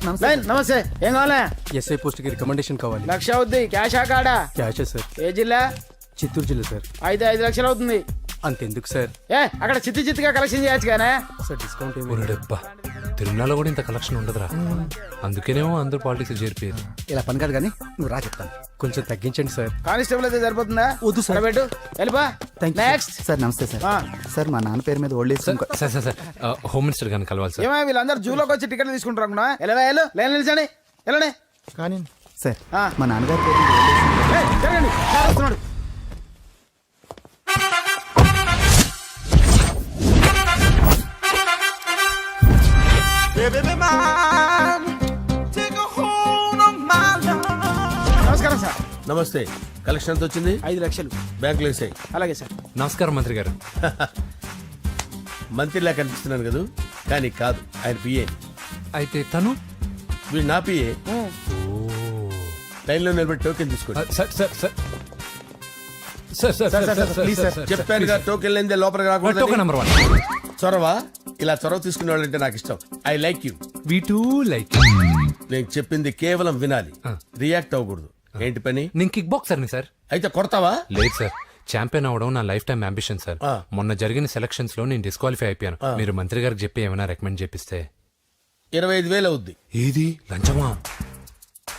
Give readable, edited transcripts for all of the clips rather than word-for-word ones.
నమస్తే. ఏం కావాలా? ఎస్ఐ పోస్ట్ కి రికమెండేషన్ కావాలి. 1,00,000 అవుద్ది. క్యాషా కాడా? Cash sir. ఏ జిల్లా? చిత్తూరు జిల్లా సార్. అయితే 5 లక్షలు అవుతుంది. అంతెందుకు సార్? అక్కడ చిత్తుగా కలెక్షన్ చేయొచ్చు కానీ సార్ డిస్కౌంట్ ఏమి? ఒరేడబ్బా, తిరుమలలో కూడా ఇంత కలెక్షన్ ఉండదురా. అందుకేనేమో అందరూ పాలిటిక్స్ చేరిపోయారు. ఇలా పని కాదు కానీ నువ్వు రా చెప్తాను. కొంచెం తగ్గించండి సార్. కానిస్టేబుల్ అయితే సరిపోతుందా? వద్దు సార్. పెట్టు వెళ్ళిపా. నెక్స్ట్. సార్ నమస్తే సార్. సార్ మా నాన్న పేరు మీద old age sir sir sir sir home minister గారిని కలవాలి సార్. ఏమో వీళ్ళందరూ జూలోకి వచ్చి టికెట్లు తీసుకుంటారు అనుకున్నా. లైన్ నిలిచండి. వెళ్ళండి. కానీ సార్ మా నాన్నగారి పేరు మీద ఓల్డ్ ఏజ్. జరగండి. సార్ వస్తున్నాడు. నమస్కారం సార్. నమస్తే. కలెక్షన్ ఎంత వచ్చింది? 5 లక్షలు. బ్యాంకులో వేసాయి. అలాగే సార్. నమస్కారం మంత్రి గారు. మంత్రిలా కనిపిస్తున్నాను కదా, కానీ కాదు, ఆయన పిఏ. అయితే తను వీడు నా పిఏ. లైన్లో నిలబెట్టి టోకెన్ తీసుకోండి. Sir sir sir sir sir sir please sir. చెప్పానుగా, టోకెన్ లేనిదే లోపలికి రాకూడదు. Token number 1. చొరవ. ఇలా చొరవ తీసుకునే వాళ్ళంటే నాకు ఇష్టం. I like you. We two like. నేను చెప్పింది కేవలం వినాలి, రియాక్ట్ అవ్వకూడదు. ఏంటి పని? నేను కిక్ బాక్సర్ని సార్. అయితే కొడతావా? లేదు సార్, ఛాంపియన్ అవడం నా లైఫ్ టైం అంబిషన్ సార్. ఆ. మొన్న జరిగిన సెలక్షన్స్ లో నేను డిస్క్వాలిఫై అయిపోయాను. మీరు మంత్రి గారికి చెప్పి ఏమైనా రికమెండ్ చేపిస్తే. 25,000 అవుద్ది. ఏది లంచమా?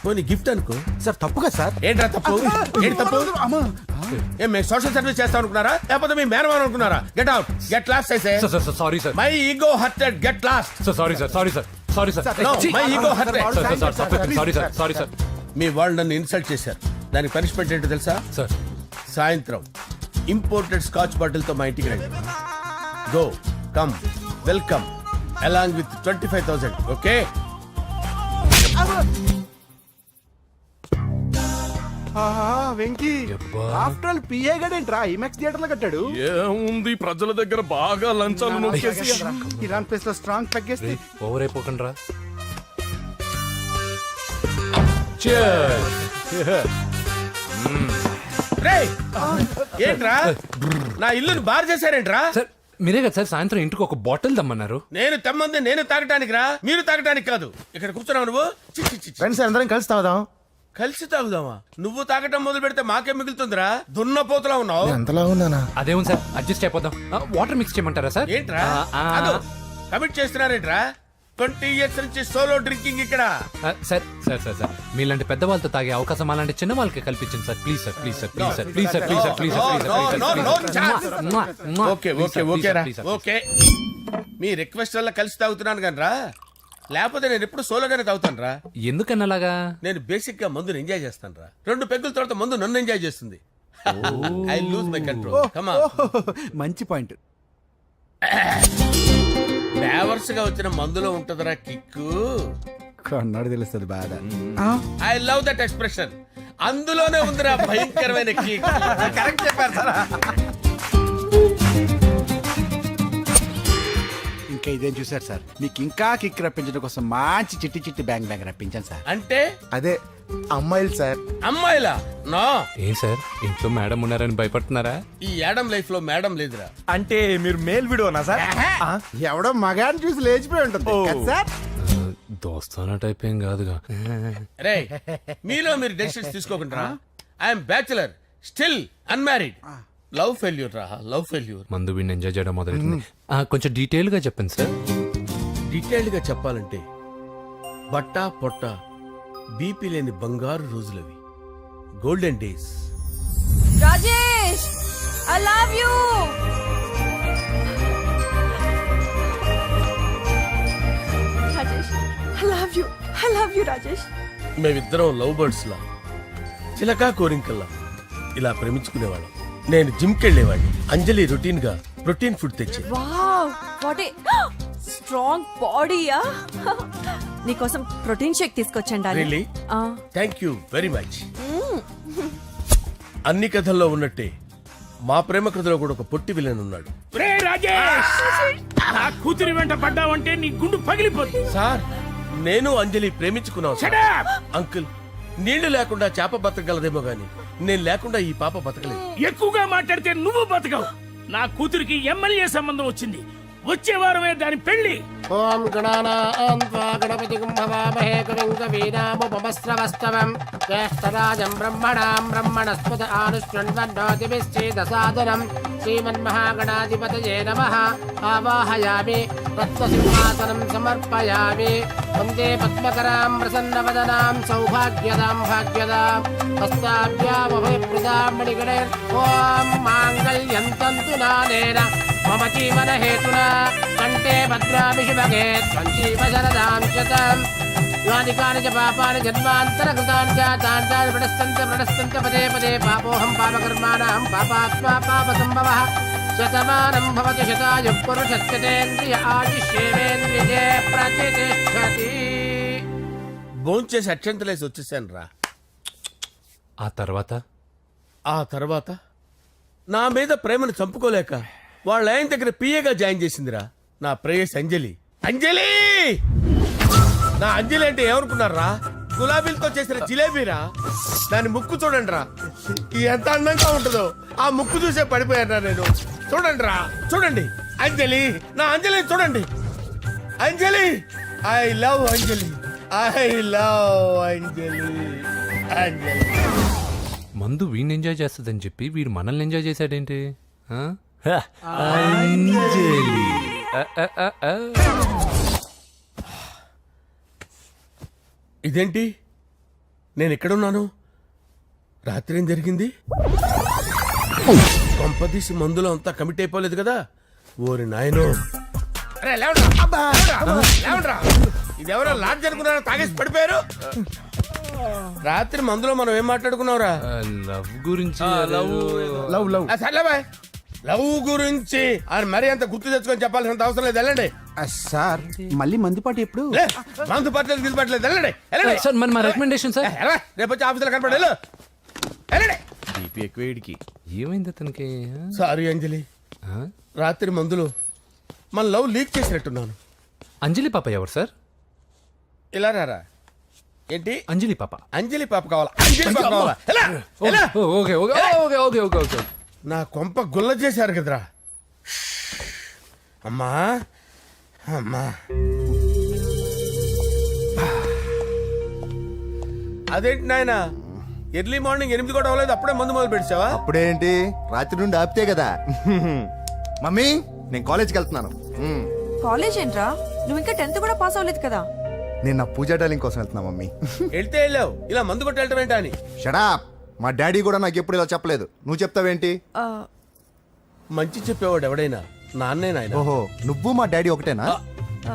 పోనీ గిఫ్ట్ అనుకో. సార్ తప్పుగా సార్. ఏంట్రా తప్పు? ఏంటి తప్పు? ఏం మేము సోషల్ సర్వీస్ చేస్తాం అనుకున్నారా, లేకపోతే మీ మేనమాన్ అనుకున్నారా? Get out, get lost. అయితే sorry sir. My ego hurted, get lost. Sorry sir. Sorry sir. Sorry sir. My ego hurted. Sorry sir. Sorry sir. మీ వాళ్ళు నన్ను ఇన్సల్ట్ చేశారు. దానికి పనిష్మెంట్ ఏంటో తెలుసా? సార్ సాయంత్రం ఇంపోర్టెడ్ స్కాచ్ బాటిల్ తో మా ఇంటికి రండి. Go come welcome along with 25,000. Okay? Venky after all PA గడేంట్రా ఇమెక్స్ థియేటర్ లో కట్టాడు. ఏముంది, ప్రజల దగ్గర బాగా లంచాలు నొక్కేసి ఇరాన్ ప్లేస్ లో స్ట్రాంగ్ తగ్గేస్తే ఓవర్ అయిపోకండి రా. రేయ్, ఏంట్రా నా ఇల్లుని బార్ చేశారేంట్రా? సార్ మీరే కదా సార్ సాయంత్రం ఇంటికి ఒక బాటిల్ దమ్మన్నారు. నేను తెమ్మంది నేను తాగటానికి రా, మీరు తాగటానికి కాదు. ఇక్కడ కూర్చున్నావు నువ్వు. చి, చి, చి, చి. ఫ్రెండ్స్ అందరం కలిసి తాగుదాం. కలిసి తాగుదామా? నువ్వు తాగటం మొదలు పెడితే మాకే మిగులుతుందిరా. దున్నపోతులా ఉన్నావు. ఎంతలా ఉన్నానా? అదేమో సార్ అడ్జస్ట్ అయిపోదాం. వాటర్ మిక్స్ చేయమంటారా సార్? ఏంట్రా కమిట్ చేస్తున్నారేంట్రా? 20 years నుంచి సోలో డ్రింకింగ్ ఇక్కడ. సార్ సార్ సార్ సార్ మీలాంటి పెద్ద వాళ్ళతో తాగే అవకాశం అలాంటి చిన్న వాళ్ళకి కల్పించండి sir. Please sir. Please sir. Please sir. Please sir. Please sir. Please sir. Okay okay okay రా. ఓకే, మీ రిక్వెస్ట్ వల్ల కలిసి తాగుతున్నాను కానీ రా, లేకపోతే నేను ఎప్పుడు సోలోగానే తాగుతాను రా. ఎందుకన్నా అలాగా? నేను బేసిక్ గా మందుని ఎంజాయ్ చేస్తాను రా. 2 పెగ్గుల తర్వాత మందు నన్ను ఎంజాయ్ చేస్తుంది. I lose my control. Come on. మంచి పాయింట్. ఫ్లేవర్స్ గా వచ్చిన మందులో ఉంటదరా కిక్కు. కన్నాడు తెలుస్తుంది బాధ. I love that expression. అందులోనే ఉందిరా భయంకరమైన కిక్. కరెక్ట్ చెప్పారు సార్. ఇంకా ఇదేం చూసారు సార్, మీకు ఇంకా కిక్ రప్పించడం కోసం మంచి చిట్టి చిట్టి బ్యాంగ్ రప్పించాను సార్. అంటే అదే అమ్మాయిలు సార్. అమ్మాయిలా? నో. ఏం సార్ ఇంట్లో మేడం ఉన్నారని భయపడుతున్నారా? ఈ యాడమ్ లైఫ్ లో మేడం లేదురా. అంటే మీరు మేల్ వీడియోనా సార్? ఎవడో మగాన్ని చూసి లేచిపోయి ఉంటుంది కదా సార్. దోస్తానా టైప్ ఏం కాదుగా. రే, మీలో మీరు డెసిషన్స్ తీసుకోకుండా. I'm bachelor, still unmarried. Love failure రా, లవ్ ఫెయిల్యూర్. మందు వీడిని ఎంజాయ్ చేయడం మొదలైంది. కొంచెం డీటెయిల్ గా చెప్పండి సార్. డీటెయిల్డ్ గా చెప్పాలంటే బట్టా పొట్ట బీపీ లేని బంగారు రోజులవి, golden days. Rajesh, I love you. Rajesh, I love you. I love you, Rajesh. మేమిద్దరం లవ్ బర్డ్స్ లా, చిలకా కోరింకల్లా ఇలా ప్రేమించుకునేవాళ్ళం. నేను జిమ్ కెళ్ళేవాడిని. అంజలి రొటీన్ గా ప్రోటీన్ ఫుడ్ తెచ్చి. వావ్, వాట్ ఏ స్ట్రాంగ్ బాడీయా. నీకోసం ప్రోటీన్ షేక్ తీసుకొచ్చండి. Really? Thank you very much. అన్ని కథల్లో ఉన్నట్టే మా ప్రేమ కథలో కూడా ఒక పొట్టి విలన్ ఉన్నాడు. కూతురి వెంట పడ్డావంటే నీ గుండు పగిలిపోతుంది. సార్, నేను అంజలి ప్రేమించుకున్నాను సార్. అంకుల్, నీళ్లు లేకుండా చేప బతకగలదేమో గాని నేను లేకుండా ఈ పాప బతకలేదు. ఎక్కువగా మాట్లాడితే నువ్వు బతకవు. నా కూతురికి ఎమ్మెల్యే సంబంధం వచ్చింది. వచ్చే వారమే దాని పెళ్లి. ఓం గణానాం త్వా గణపతిం భవామహే కవిం కవీనాముపమస్రవస్తవం జ్యేష్ఠరాజం బ్రహ్మణాం బ్రహ్మణస్పద ఆనుష్ణ్వన్నోతిభిశ్చేదసాదనం శ్రీమన్మహాగణాధిపతయే నమః ఆవాహయామి తత్వసింహాసనం సమర్పయామి వందే పద్మకరాం ప్రసన్నవదనాం సౌభాగ్యదాం భాగ్యదాం హస్తాభ్యామభయప్రదాం మణిగణైర్ ఓం మాంగళ్యం తంతు నానేన మమ జీవన హేతునా కంటే భద్రామి శుభగే త్వంజీవ శరదాం శతం యాని కాని చ పాపాని జన్మాంతరకృతాని జాతాని ప్రణశ్యంత పదే పదే పాపోహం పాపకర్మాణం పాపాత్మా పాపసంభవః శతమానం భవతి శతాయు పురుషస్యతేంద్రియ ఆయుష్యేవేంద్రియే ప్రతిష్టతి. భోంచేసి అక్షంతలేసి వచ్చేసాను రా. ఆ తర్వాత ఆ తర్వాత నా మీద ప్రేమను చంపుకోలేక వాళ్ళ ఆయన దగ్గర పిఏగా జాయిన్ చేసిందిరా నా ప్రేయస్ అంజలి. అంజలి నా అంజలి అంటే ఏమనుకున్నారా? గులాబీలతో చేసిన జిలేబీరా. దాని ముక్కు చూడండి రా, ఎంత అందంగా ఉంటుందో. ఆ ముక్కు చూసే పడిపోయారా నేను. చూడండి రా, చూడండి అంజలి, నా అంజలి చూడండి. Anjali, I love Anjali, I love Anjali. Anjali మందు వీడిని ఎంజాయ్ చేస్తుందని చెప్పి వీడు మనల్ని ఎంజాయ్ చేశాడేంటి? ఆ? అంజలి. ఇదేంటి, నేను ఎక్కడున్నాను? రాత్రి ఏం జరిగింది? కొంపదీసి మందులో అంతా కమిట్ అయిపోలేదు కదా? ఓరి నాయనో. అరే, లేవండ్రా. లేవండ్రా. ఇదెవరో లాడ్జ్ అనుకున్నారో తాగేసి పడిపోయారు. రాత్రి మందులో మనం ఏం మాట్లాడుకున్నావురా? లవ్ గురించి సర్లే బాయ్, లవ్ గురించి అని మరీ అంత గుర్తు తెచ్చుకొని చెప్పాల్సినంత అవసరం లేదు. వెళ్ళండి. సార్ మళ్ళీ మందుపాటి ఎప్పుడు? లే, మందు పట్టలేదు గిల్లు పట్టలేదు. వెళ్ళండి, వెళ్ళండి. సార్ మరి మా రికమెండేషన్ సార్. రేపు వచ్చి ఆఫీసులో కనపడి వెళ్ళు. వెళ్ళండి. బీపీ ఎక్కువ వీడికి. ఏమైంది అతనికి? సారీ అంజలి, ఆ? రాత్రి మందులో మన లవ్ లీక్ చేసినట్టున్నాను. అంజలి పాప ఎవరు సార్? ఇలా రారా. ఏంటి? అంజలి పాప. అంజలి పాప కావాలా? అంజలి పాప కావాలా? ఎలా? ఎలా? Okay okay okay okay okay okay. నా కొంప గుల్ల చేశారు కదరా. అమ్మా అమ్మా, అదేంటి నాయన, ఎర్లీ మార్నింగ్ 8 కూడా అవ్వలేదు, అప్పుడే మందు మొదలు పెడిచావా? అప్పుడేంటి, రాత్రి నుండి ఆపితే కదా. మమ్మీ, నేను కాలేజ్కి వెళ్తున్నాను. కాలేజ్ ఏంట్రా, నువ్వు ఇంకా 10th కూడా పాస్ అవ్వలేదు కదా. నేను నా పూజా డాలింగ్ కోసం వెళ్తున్నా మమ్మీ. వెళ్తే వెళ్ళావు, ఇలా మందు కొట్టి వెళ్ళటం ఏంటా అని. షడాప్, మా డాడీ కూడా నాకు ఎప్పుడు ఇలా చెప్పలేదు. నువ్వు చెప్తావేంటి? ఆ, మంచి చెప్పేవాడు ఎవడైనా నాన్నే నాయన. ఓహో, నువ్వు మా డాడీ ఒకటేనా? ఆ, ఆ,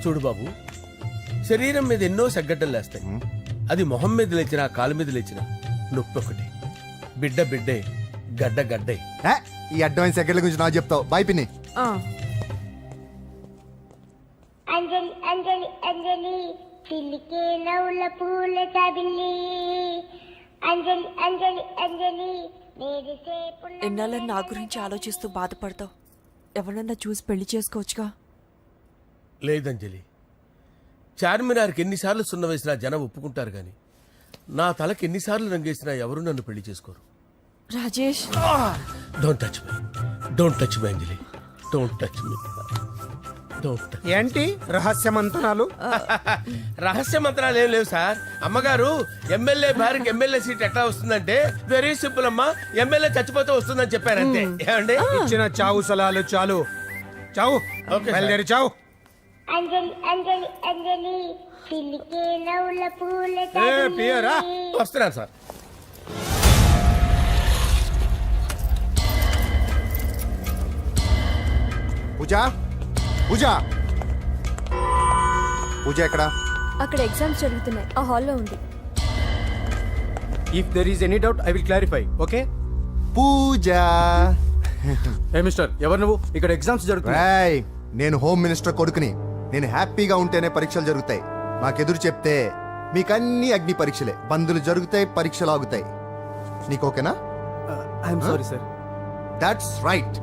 చూడు బాబు, శరీరం మీద ఎన్నో సగ్గడ్డలు లేస్తాయి. అది మొహం మీద లేచినా కాలు మీద లేచినా నొప్పి ఒకటి. బిడ్డ బిడ్డే, గడ్డ గడ్డే. ఏ, ఈ అడ్వాన్స్ సెకండ్ల గురించి నాకు చెప్తావు. బాయ్ పిన్ని. ఆ. అంజలి అంజలి అంజలి చిల్లికే నవ్వుల పూల చబిల్లి అంజలి అంజలి అంజలి నేరిసే ఎన్నాళ్ళ నా గురించి ఆలోచిస్తూ బాధపడతావు. ఎవరన్నా చూసి పెళ్లి చేసుకోవచ్చుగా. లేదంజలి, చార్మినార్కి ఎన్నిసార్లు సున్న వేసినా జనం ఒప్పుకుంటారు గాని నా తలకి ఎన్నిసార్లు రంగేసినా ఎవరు నన్ను పెళ్లి చేసుకోరు. Rajesh, don't touch me, don't touch me Anjali, don't touch me, don't touch. ఏంటి రహస్య మంతనాలు? రహస్య మంత్రాలు ఏం లేవు సార్. అమ్మగారు ఎమ్మెల్యే భార్యకి ఎమ్మెల్యే సీట్ ఎట్లా వస్తుందంటే వెరీ సింపుల్ అమ్మా, ఎమ్మెల్యే చచ్చిపోతే వస్తుందని చెప్పారు అంతే. ఏమండి? ఇచ్చిన చావు సలాలు చాలు. చావు, ఓకే సార్. బయలుదేరి చావు. అంజలి అంజలి అంజలి చిల్లికే నవ్వుల పూల పియరా? చబిల్లి వస్తున్నాను సార్. పూజ, పూజ, పూజ ఎక్కడ? అక్కడ ఎగ్జామ్స్ జరుగుతున్నాయి, ఆ హాల్లో ఉంది. If there is any doubt I will clarify. Okay. Pooja. ఏ మిస్టర్, ఎవరు నువ్వు? ఇక్కడ ఎగ్జామ్స్ జరుగుతున్నాయి. రాయ్, నేను హోమ్ మినిస్టర్ కొడుకుని. నేను హ్యాపీగా ఉంటేనే పరీక్షలు జరుగుతాయి. నాకెదురు చెప్తే మీకన్నీ అగ్ని పరీక్షలే. బందులు జరుగుతాయి, పరీక్షలు ఆగుతాయి. నీకు ఓకేనా? I'm sorry sir. That's right.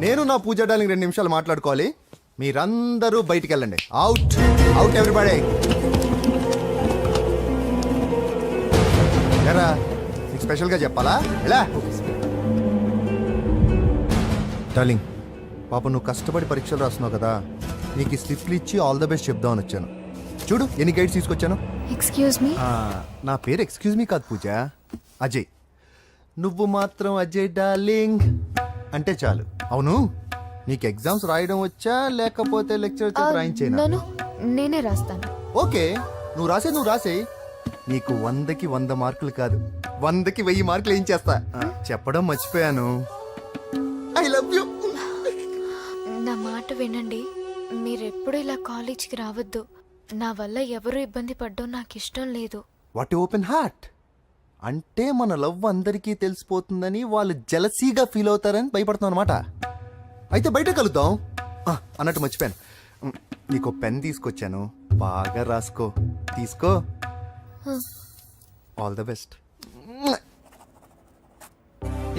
నేను నా పూజ డార్లింగ్ 2 నిమిషాలు మాట్లాడుకోవాలి. మీరందరూ బయటికి వెళ్ళండి. Out, out everybody. ఎరా, నీకు స్పెషల్గా చెప్పాలా? ఎలా డార్లింగ్, పాప నువ్వు కష్టపడి పరీక్షలు రాస్తున్నావు కదా, నీకు ఈ స్లిప్లు ఇచ్చి ఆల్ ద బెస్ట్ చెప్దామని వచ్చాను. చూడు ఎన్ని గైడ్స్ తీసుకొచ్చాను. Excuse me. నా పేరు ఎక్స్క్యూజ్ మీ కాదు పూజ, అజయ్. నువ్వు మాత్రం అజయ్ డార్లింగ్ అంటే చాలు. అవును, నీకు ఎగ్జామ్స్ రాయడం వచ్చా లేకపోతే లెక్చర్ రాయించేనా? నన్ను నేనే రాస్తాను. ఓకే, నువ్వు రాసే. నీకు 100కి 100 మార్కులు కాదు, 100కి 1000 మార్కులు ఏం చేస్తా. చెప్పడం మర్చిపోయాను, ఐ లవ్ యూ. నా మాట వినండి, మీరెప్పుడు ఇలా కాలేజ్కి రావద్దు. నా వల్ల ఎవరు ఇబ్బంది పడ్డం నాకు ఇష్టం లేదు. వాట్ ఓపెన్ హార్ట్ అంటే మన లవ్ అందరికీ తెలిసిపోతుందని వాళ్ళు జలసీగా ఫీల్ అవుతారని భయపడుతున్నాం అనమాట. అయితే బయట కలుద్దాం. అన్నట్టు మర్చిపోయాను, నీకు పెన్ తీసుకొచ్చాను, బాగా రాసుకో. తీసుకో. All the best.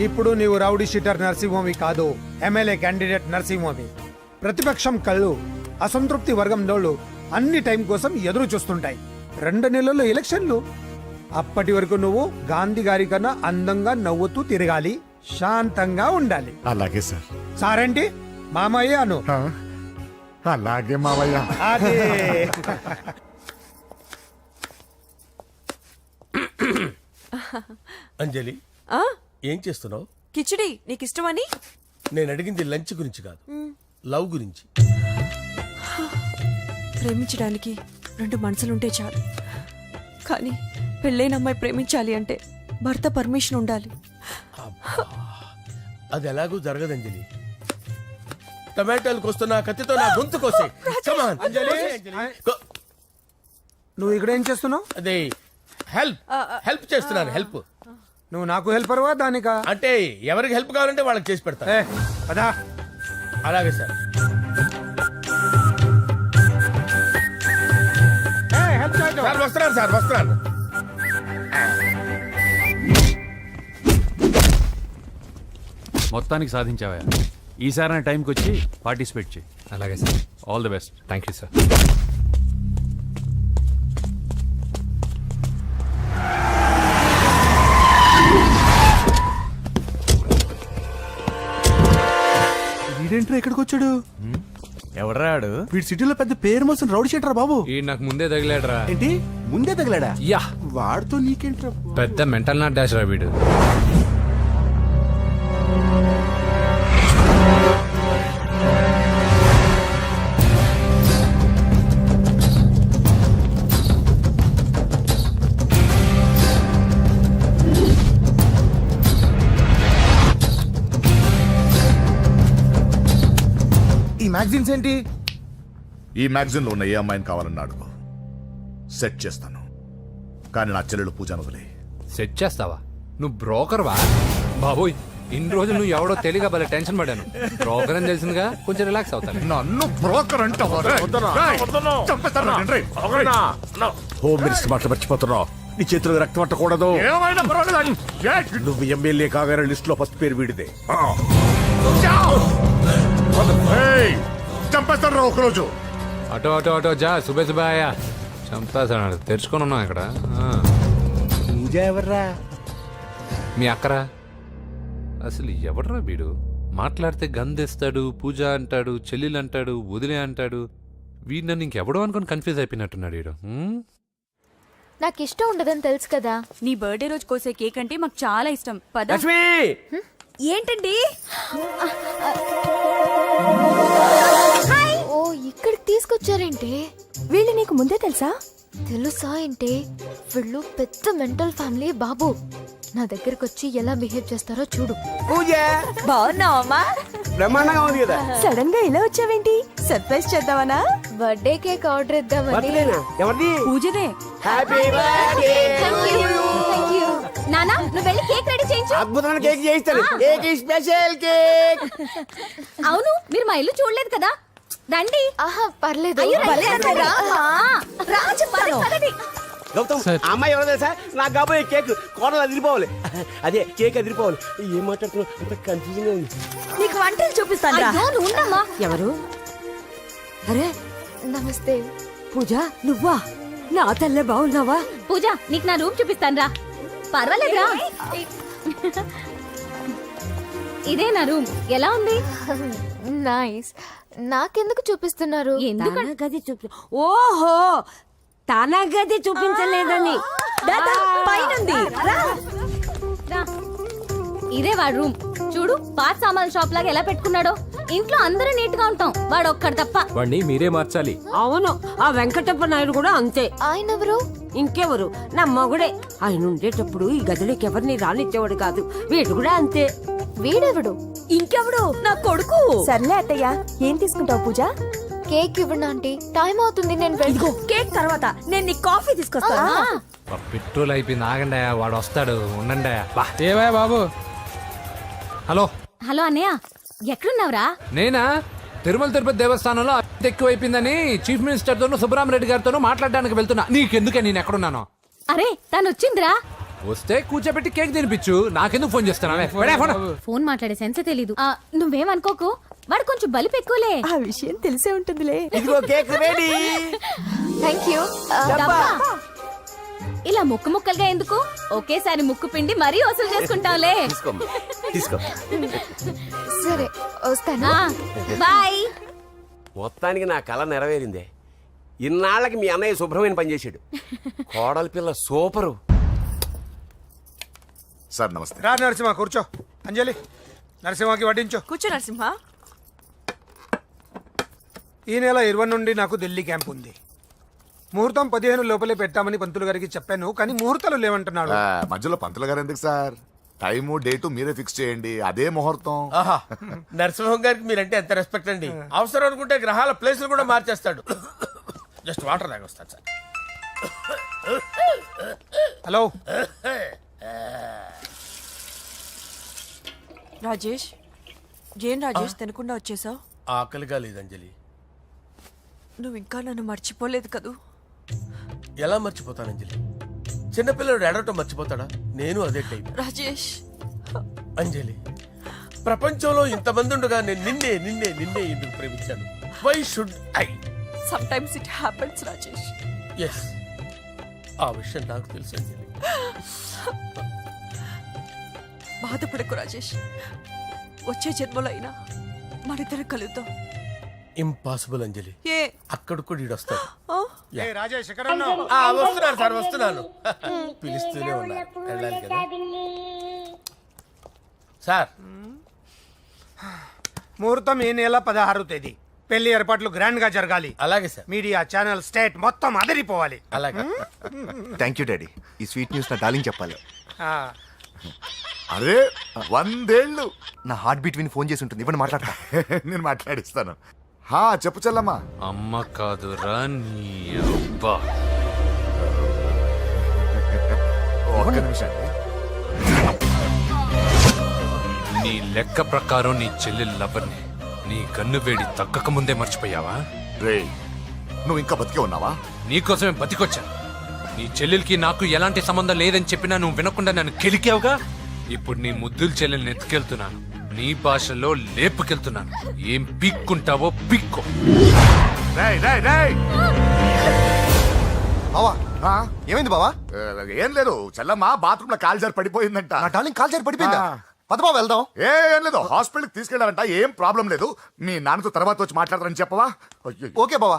ఇప్పుడు నీవు రౌడీ షీటర్ నరసింహమి కాదు, ఎమ్మెల్యే క్యాండిడేట్ నరసింహమి. ప్రతిపక్షం కళ్ళు అసంతృప్తి వర్గంలోళ్ళు అన్ని టైం కోసం ఎదురు చూస్తుంటాయి. 2 నెలల్లో ఎలక్షన్లు. అప్పటి వరకు నువ్వు గాంధీ గారి కన్నా అందంగా నవ్వుతూ తిరగాలి, శాంతంగా ఉండాలి. అలాగే సార్. సారేంటి మామయ్య అను. అలాగే మావయ్య. అదే. అంజలి, ఏం చేస్తున్నావు? కిచిడి నీకు ఇష్టమని. నేను అడిగింది లంచ్ గురించి కాదు, లవ్ గురించి. ప్రేమించడానికి 2 మనసులుంటే చాలు, కానీ పెళ్ళైన అమ్మాయి ప్రేమించాలి అంటే భర్త పర్మిషన్ ఉండాలి. అది ఎలాగూ జరగదు అంజలి. టమాటాలకు వస్తున్న కత్తితో నా గొంతు కోసే. నువ్వు ఇక్కడ ఏం చేస్తున్నావు? అదే హెల్ప్ చేస్తున్నాను. హెల్ప్ నువ్వు నాకు హెల్పర్వా దానికా? అంటే ఎవరికి హెల్ప్ కావాలంటే వాళ్ళకి చేసి పెడతా. పదా. అలాగే సార్. సార్ వస్తున్నాను. మొత్తానికి సాధించావా? ఈసారి టైంకి వచ్చి పార్టిసిపేట్ చేయి. అలాగే sir. All the best. Thank you sir. వీడేంట్రా ఎక్కడికి వచ్చాడు? ఎవడరాడు? వీడి సిటీలో పెద్ద పేరు మోసిన రౌడీ షీటర్ బాబు. ఈ నాకు ముందే తగిలాడరా. ఏంటి ముందే తగిలాడా? యా, వాడితో నీకేంట్రా? పెద్ద మెంటల్ నాట్ డాష్ రా వీడు. ఈ మ్యాగజైన్స్ ఏంటి? ఈ మ్యాగజైన్ లో ఉన్న ఏ అమ్మాయిని కావాలన్నాడు సెట్ చేస్తాను, కానీ నా చెల్లెలు పూజను వదిలే. సెట్ చేస్తావా? నువ్వు బ్రోకర్ వా? బాబోయ్, ఇన్ని రోజులు నువ్వు ఎవడో తెలియక భలే టెన్షన్ పడ్డాను. బ్రోకర్ అని తెలిసిందిగా కొంచెం రిలాక్స్ అవుతాను. నన్ను బ్రోకర్ అంటావా? హోమ్ మినిస్టర్ మాట మర్చిపోతున్నావు. నీ చేతులకు రక్తం పట్టకూడదు. నువ్వు ఎమ్మెల్యే కాగానే లిస్ట్ లో ఫస్ట్ పేరు వీడిదే. చంపేస్తాను ఒకరోజు. అటో జా సుబే సుబాయా చంపేస్తాడు. తెరుచుకొని ఉన్నాం ఇక్కడ. పూజ ఎవర్రా? మీ అక్కరా? అసలు ఎవడరా వీడు? మాట్లాడితే గంధేస్తాడు, పూజ అంటాడు, చెల్లెలు అంటాడు, వదిలే అంటాడు. వీడు నన్ను ఇంకెవడో అనుకుని కన్ఫ్యూజ్ అయిపోయినట్టున్నాడు వీడు. నాకు ఇష్టం ఉండదని తెలుసు కదా. నీ బర్త్డే రోజు కోసే కేక్ అంటే మాకు చాలా ఇష్టం. పద. ఏంటండి? ఓ, ఇక్కడికి తీసుకొచ్చారేంటి? వీళ్ళు నీకు ముందే తెలుసా? తెలుసా ఏంటి? వీళ్ళు పెద్ద మెంటల్ ఫ్యామిలీ బాబు. నా దగ్గరకు వచ్చి ఎలా బిహేవ్ చేస్తారో చూడు. పూజ బాగున్నావమ్మా? బ్రహ్మాండంగా ఉంది కదా. సడన్ గా ఇలా వచ్చావేంటి? సర్ప్రైజ్ చేద్దామనా? బర్త్డే కేక్ ఆర్డర్ ఇద్దామని. ఎవరిది? పూజనే. Happy birthday. Thank you. నానా, నువ్వు వెళ్ళి కేక్ రెడీ చేయించు. అద్భుతమైన కేక్ చేయిస్తాను. Cake special cake. అవును, మీరు మా ఇల్లు చూడలేదు కదా. రండి. ఆహా, పర్లేదు. గౌతమ్, ఆ అమ్మాయి ఎవరో తెలుసా? నాకు కాబోయే కేక్ కోడలు అదిరిపోవాలి. అదే కేక్ అదిరిపోవాలి. ఏం మాట్లాడుతున్నావు? అంత కన్ఫ్యూజన్ ఉంది. నీకు వంటలు చూపిస్తాను. ఎవరు? అరే నమస్తే. పూజ, నువ్వా? నా తల్లే బాగున్నావా? పూజ, నీకు నా రూమ్ చూపిస్తాను రా. పర్వాలేదురా. ఇదే నా రూమ్. ఎలా ఉంది? నైస్. నాకెందుకు చూపిస్తున్నారు? తన గది చూపి ఓహో తన గది చూపించలేదని పైనుంది. ఇదే వాడు రూమ్ చూడు, పాత సామాన్ షాప్ లాగా ఎలా పెట్టుకున్నాడో. ఇంట్లో అందరూ నీట్ గా ఉంటాం, వాడు ఒక్కడు తప్ప. వాడిని మీరే మార్చాలి. అవును, ఆ వెంకటప్ప నాయుడు కూడా అంతే. ఆయన ఎవరు? ఇంకెవరు, నా మగుడే. ఆయన ఉండేటప్పుడు ఈ గదిలోకి ఎవరిని రానిచ్చేవాడు కాదు. వీడు కూడా అంతే. వీడెవడు? ఇంకెవడు? నా కొడుకు. సర్లే అత్తయ్య, ఏం తీసుకుంటావు పూజ? కేక్ ఇవ్వండి ఆంటీ, టైం అవుతుంది. నేను ఇదిగో కేక్ తర్వాత నేను నీ కాఫీ తీసుకొస్తాను. పెట్రోల్ అయిపోయింది, ఆగండి, వాడు వస్తాడు, ఉండండి. ఏవా బాబు? హలో హలో అన్నయ్య, ఎక్కడున్నావురా? నేనా తిరుమల తిరుపతి దేవస్థానంలో అత్యంత ఎక్కువైపోయిందని చీఫ్ మినిస్టర్ తోనూ సుబ్బరామరెడ్డి గారితోనూ మాట్లాడడానికి వెళ్తున్నా. నీకెందుకే నేను ఎక్కడున్నాను? అరే తను వచ్చిందిరా. వస్తే కూర్చోబెట్టి కేక్ తినిపించు, నాకెందుకు ఫోన్ చేస్తున్నావే? ఫోన్ మాట్లాడే సెన్సే తెలీదు. నువ్వేమనుకోకు, వాడు కొంచెం బలిపు ఎక్కువలే. ఆ విషయం తెలిసే ఉంటుందిలే. ఇదిగో కేక్ రెడీ. Thank you. డబ్బా. ఇలా ముక్కు ముక్కలుగా ఎందుకు, ఒకేసారి ముక్కు పిండి మరీ వసూలు చేసుకుంటావులే. తీసుకో. సరే వస్తాను. బాయ్. మొత్తానికి నా కళ నెరవేరిందే. ఇన్నాళ్ళకి మీ అన్నయ్య శుభ్రమైన పని చేశాడు. కోడలి పిల్ల సూపరు. సార్ నమస్తే. రా నరసింహ, కూర్చో. అంజలి, నరసింహకి వడ్డించు. కూర్చో నరసింహ. ఈ నెల 20 నుండి నాకు ఢిల్లీ క్యాంప్ ఉంది. ముహూర్తం 15 లోపలే పెట్టామని పంతులు గారికి చెప్పాను, కానీ ముహూర్తాలు లేవంటున్నాడు. మధ్యలో పంతులు గారు ఎందుకు సార్? టైము డేటు మీరే ఫిక్స్ చేయండి, అదే ముహూర్తం. ఆహా, నరసింహం గారికి మీరంటే ఎంత రెస్పెక్ట్ అండి. అవసరం అనుకుంటే గ్రహాల ప్లేసులు కూడా మార్చేస్తాడు. జస్ట్ వాటర్ తాగొస్తాను సార్. హలో రాజేష్, ఏం రాజేష్ తినకుండా వచ్చేసావు? ఆకలిగా లేదు అంజలి. నువ్వు ఇంకా నన్ను మర్చిపోలేదు కదూ? ఎలా మర్చిపోతాను అంజలి? చిన్నపిల్లడు ఏడవటం మర్చిపోతాడా? నేను అదే టైప్. రాజేష్, అంజలి, ప్రపంచంలో ఇంతమంది ఉండగా నేను నిన్నే నిన్నే నిన్నే ఎందుకు ప్రేమించాను? Why should I? Sometimes it happens Rajesh. Yes, ఆ విషయం నాకు తెలుసు అంజలి. బాధపడకు రాజేష్, వచ్చే జన్మలో అయినా మనిద్దరం కలుద్దాం. ఇంపాసిబుల్ అంజలి. ఏ అక్కడ కూడా ఈడొస్తాడు. ఆ? ఏ రాజేష్, ఎక్కడ ఉన్నావు? వస్తున్నాను సార్, వస్తున్నాను. పిలుస్తూనే ఉన్నారు, వెళ్ళాలి కదా సార్. ముహూర్తం ఈ నెల 16వ తేదీ. పెళ్లి ఏర్పాట్లు గ్రాండ్ గా జరగాలి. అలాగే సార్, మీడియా ఛానల్ స్టేట్ మొత్తం అదిరిపోవాలి. అలాగే. Thank you daddy. ఈ స్వీట్ న్యూస్ నా డార్లింగ్ చెప్పాలి. ఆ, అరే 100 ఏళ్ళు. నా హార్ట్ బీట్ విని ఫోన్ చేసి ఉంటుంది, ఇవ్వండి మాట్లాడతా. నేను మాట్లాడిస్తాను. హా చెప్పు చెల్లమ్మా. అమ్మ కాదురా నీ అబ్బా. ఒక్క నిమిషం. నీ లెక్క ప్రకారం నీ చెల్లెలు లవర్ని నీ కన్ను వేడి తగ్గక ముందే మర్చిపోయావా? రే, నువ్వు ఇంకా బతికే ఉన్నావా? నీకోసమే బతికొచ్చా. నీ చెల్లెలకి నాకు ఎలాంటి సంబంధం లేదని చెప్పినా నువ్వు వినకుండా నన్ను కెలికావుగా. ఇప్పుడు నీ ముద్దుల చెల్లెల్ని ఎత్తుకెళ్తున్నాను, నీ భాషలో లేపుకెళ్తున్నాను. ఏం పీక్కుంటావో పీక్కో. రేయ్, రేయ్, రేయ్. బావా, ఆ? ఏమైంది బావా? ఏం లేదు, చెల్లమ్మ బాత్రూమ్ లో కాలు జారి పడిపోయిందంట. నా డార్లింగ్ కాల్ చేరి పడిపోయిందా? ఆ. పద బావ వెళ్దాం. ఏం లేదు, హాస్పిటల్కి తీసుకెళ్లారంట. ఏం ప్రాబ్లం లేదు. మీ నాన్నతో తర్వాత వచ్చి మాట్లాడతారని చెప్పవా? అయ్యో. ఓకే బావా.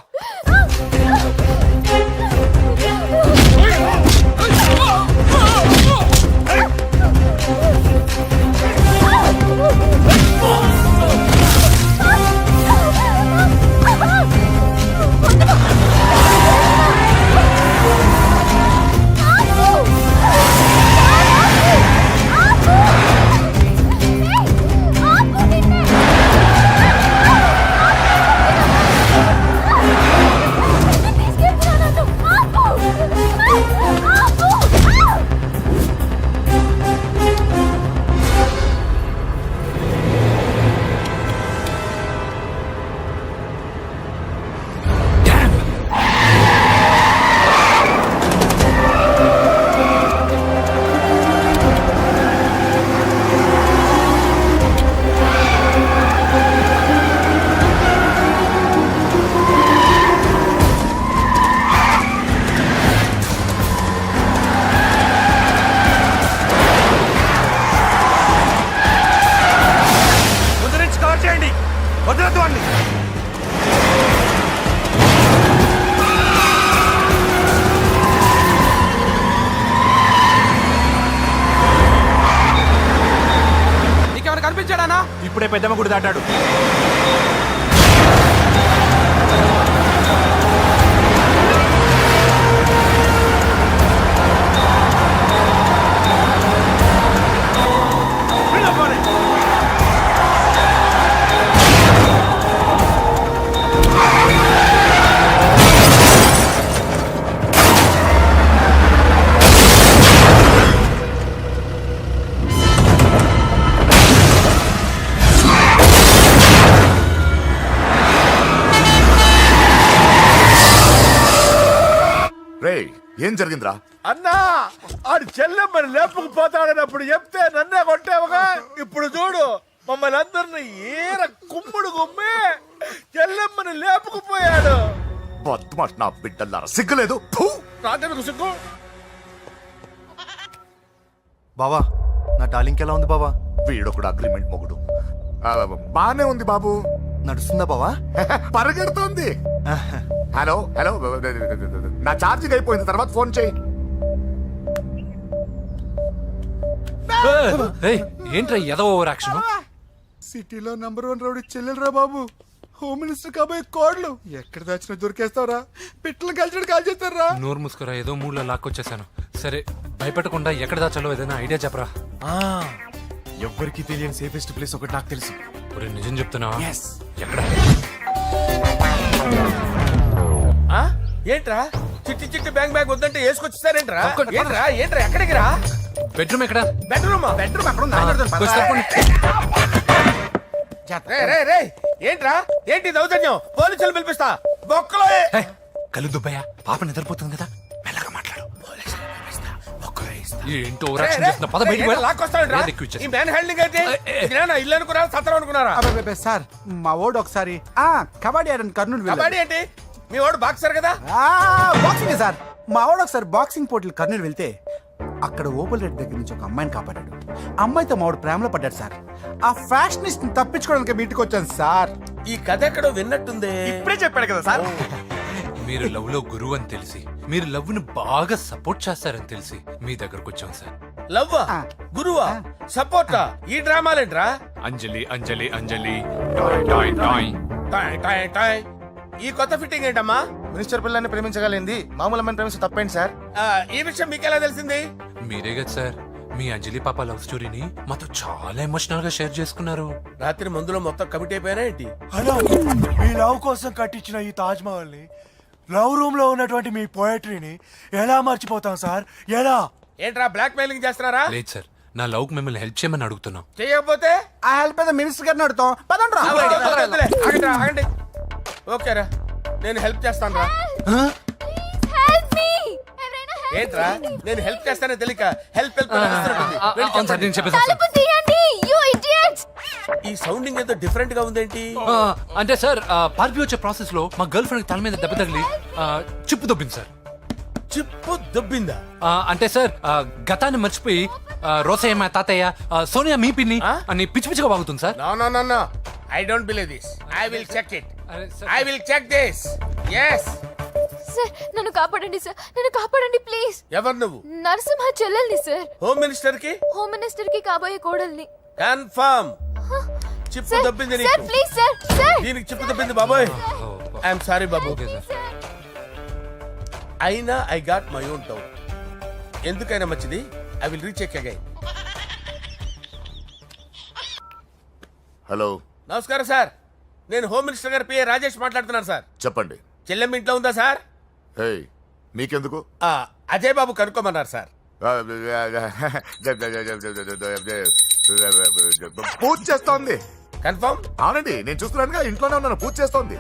ఇప్పుడే పెద్దమ్మ గుడి దాటాడు. రే ఏం జరిగిందిరా? అన్నా ఆడు చెల్లెమ్మని లేపుకుపోతాడన్నప్పుడు చెప్తే నన్నే కొట్టావుగా. ఇప్పుడు చూడు మమ్మల్ని అందరిని ఏర కుమ్ముడు గుమ్మి చెల్లెమ్మని లేపుకుపోయాడు. బద్మాష్ నా బిడ్డల్లారా, సిగ్గులేదు? ఫు! నాకెందుకు సిగ్గు? బావా నా డార్లింగ్ ఎలా ఉంది బావా? వీడొకడు అగ్రిమెంట్ మొగుడు. బానే ఉంది బాబు. నడుస్తుందా బావా? పరిగెడుతోంది. హలో హలో, నా ఛార్జింగ్ అయిపోయింది, తర్వాత ఫోన్ చేయి. ఏయ్, ఏంట్రా ఏదో ఓవర్ యాక్షన్? సిటీలో #1 రౌడీ చెల్లెలరా బాబు. హోమ్ మినిస్టర్ కాబోయే కోడ్లు ఎక్కడ దాచినా దొరికేస్తావరా? పిట్టలు కలిసి కాల్ చేస్తారా? నోరు ముసుకురా, ఏదో మూడ్లో లాక్కొచ్చేసాను. సరే, భయపెట్టకుండా ఎక్కడ దాచాలో ఏదైనా ఐడియా చెప్పరా. ఎవ్వరికి తెలియని సేఫెస్ట్ ప్లేస్ ఒకటి నాకు తెలుసు. ఒరే, నిజం చెప్తున్నావా? ఎక్కడ? ఆ? ఏంట్రా చిట్టి చిట్టి బ్యాంగ్ బ్యాగ్ వద్దంటే వేసుకొచ్చేసారేంట్రా? ఏంట్రా ఏంట్రా ఎక్కడికి రా? బెడ్రూమ్ ఎక్కడ? బెడ్రూమా? బెడ్రూమ్ అక్కడ ఉంది. కొంచెం తప్పండి. రే రే రే ఏంట్రా ఏంటి దౌర్జన్యం? పోలీసులు పిలిపిస్తా బొక్కలో. ఏయ్, కళ్ళు దుబ్బయ్యా, పాప నిద్రపోతుంది కదా, మెల్లగా మాట్లాడు. ఏంటో ఓవర్ యాక్షన్ చేస్తున్నా, పద బయటికి వెళ్ళు. లాక్కొస్తాడు ఏది ఎక్కువ ఇచ్చేసి. ఈ మ్యాన్ హ్యాండింగ్ అయితే ఇదేనా ఇల్లు అనుకున్నారా సత్రం అనుకున్నారా? అబ్బే సార్, మా ఓడు ఒకసారి కబడ్డీ ఆడని కర్నూలు వెళ్ళాడు. కబడ్డీ ఏంటి? మీ వాడు బాక్సర్ కదా? Boxing sir. మా వాడు ఒకసారి బాక్సింగ్ పోటీలు కర్నూలు వెళ్తే అక్కడ ఓపెల్ రెడ్డి దగ్గర నుంచి ఒక అమ్మాయిని కాపాడాడు. అమ్మాయితో మా వాడు ప్రేమలో పడ్డాడు సార్. ఆ ఫ్యాషనిస్ట్ తప్పించుకోవడానికి మీ ఇంటికి వచ్చాను సార్. ఈ కథ ఎక్కడో విన్నట్టుంది. ఇప్పుడే చెప్పాడు కదా సార్. మీరు లవ్ లో గురువు అని తెలిసి, మీరు లవ్ ను బాగా సపోర్ట్ చేస్తారని తెలిసి మీ దగ్గరకు వచ్చాం సార్. లవ్వా గురువా సపోర్టా? ఈ డ్రామాలేంట్రా? అంజలి అంజలి అంజలి టాయ్ టాయ్ టాయ్. టాయ్ టాయ్ టాయ్. ఈ కొత్త ఫిట్టింగ్ ఏంటమ్మా? మినిస్టర్ పిల్లని ప్రేమించగలిగింది మామూలు అమ్మని ప్రేమించి తప్పేంటి సార్? ఈ విషయం మీకెలా తెలిసింది? మీరే కదా సార్ మీ అంజలి పాప లవ్ స్టోరీని మాతో చాలా ఎమోషనల్ గా షేర్ చేసుకున్నారు. రాత్రి మందులో మొత్తం కమిట్ అయిపోయినా ఏంటి? హలో, మీ లవ్ కోసం కట్టించిన ఈ తాజ్ మహల్ ని, లవ్ రూమ్ లో ఉన్నటువంటి మీ పోయట్రీని ఎలా మర్చిపోతాం సార్? ఎలా? ఏంట్రా బ్లాక్ మెయిలింగ్ చేస్తున్నారా? లేదు సార్, నా లవ్ కు మిమ్మల్ని హెల్ప్ చేయమని అడుగుతున్నాం. చేయకపోతే ఆ హెల్ప్ అయితే మినిస్టర్ గారిని అడుగుతాం. పదండి రా. వద్దులే, ఆగండి రా, ఆగండి. ఓకేరా, నేను హెల్ప్ చేస్తాను రా. Help me. ఏంట్రా నేను హెల్ప్ చేస్తానే తెలియక హెల్ప్ హెల్ప్ అవును సార్, నేను చెప్పేసాను సార్. తలుపు తీయండి, యు ఇడియట్స్. ఈ సౌండింగ్ ఏదో డిఫరెంట్ గా ఉందేంటి? అంటే సార్, పార్టీ వచ్చే ప్రాసెస్ లో మా గర్ల్ ఫ్రెండ్ తల మీద దెబ్బ తగిలి చిప్పు దొబ్బింది సార్. చిప్పు దొబ్బిందా? అంటే సార్, గతాన్ని మర్చిపోయి రోసయ్య మా తాతయ్య, సోనియా మీ పిన్ని అని పిచ్చి పిచ్చిగా వాగుతుంది sir. No no no no, I don't believe this. I will check it. అరే sir, I will check this. yes. Sir నన్ను కాపాడండి సార్, నన్ను కాపాడండి ప్లీజ్. ఎవరు నువ్వు? నరసింహ చెల్లెల్ని సార్, హోమ్ మినిస్టర్ కి హోమ్ మినిస్టర్ కి కాబోయే కోడల్ని. కన్ఫర్మ్ చిప్పు సార్ దొబ్బింది సార్ నీకు. ప్లీజ్ సార్, సార్ దీనికి చిప్పు దొబ్బింది బాబోయ్. ఐఎమ్ సారీ బాబు. Okay sir. అయినా I got my own doubt. ఎందుకైనా మంచిది, I will recheck again. Hello, నమస్కారం సార్, నేను హోమ్ మినిస్టర్ గారి పిఏ రాజేష్ మాట్లాడుతున్నాను సార్. చెప్పండి. చెల్లెమ్మ ఇంట్లో ఉందా సార్? హే, మీకెందుకు? అజయ్ బాబు కనుక్కోమన్నారు సార్. పూజ చేస్తోంది. కన్ఫర్మ్? అవునండి, నేను చూస్తున్నానుగా, ఇంట్లోనే ఉన్నాను, పూజ చేస్తోంది.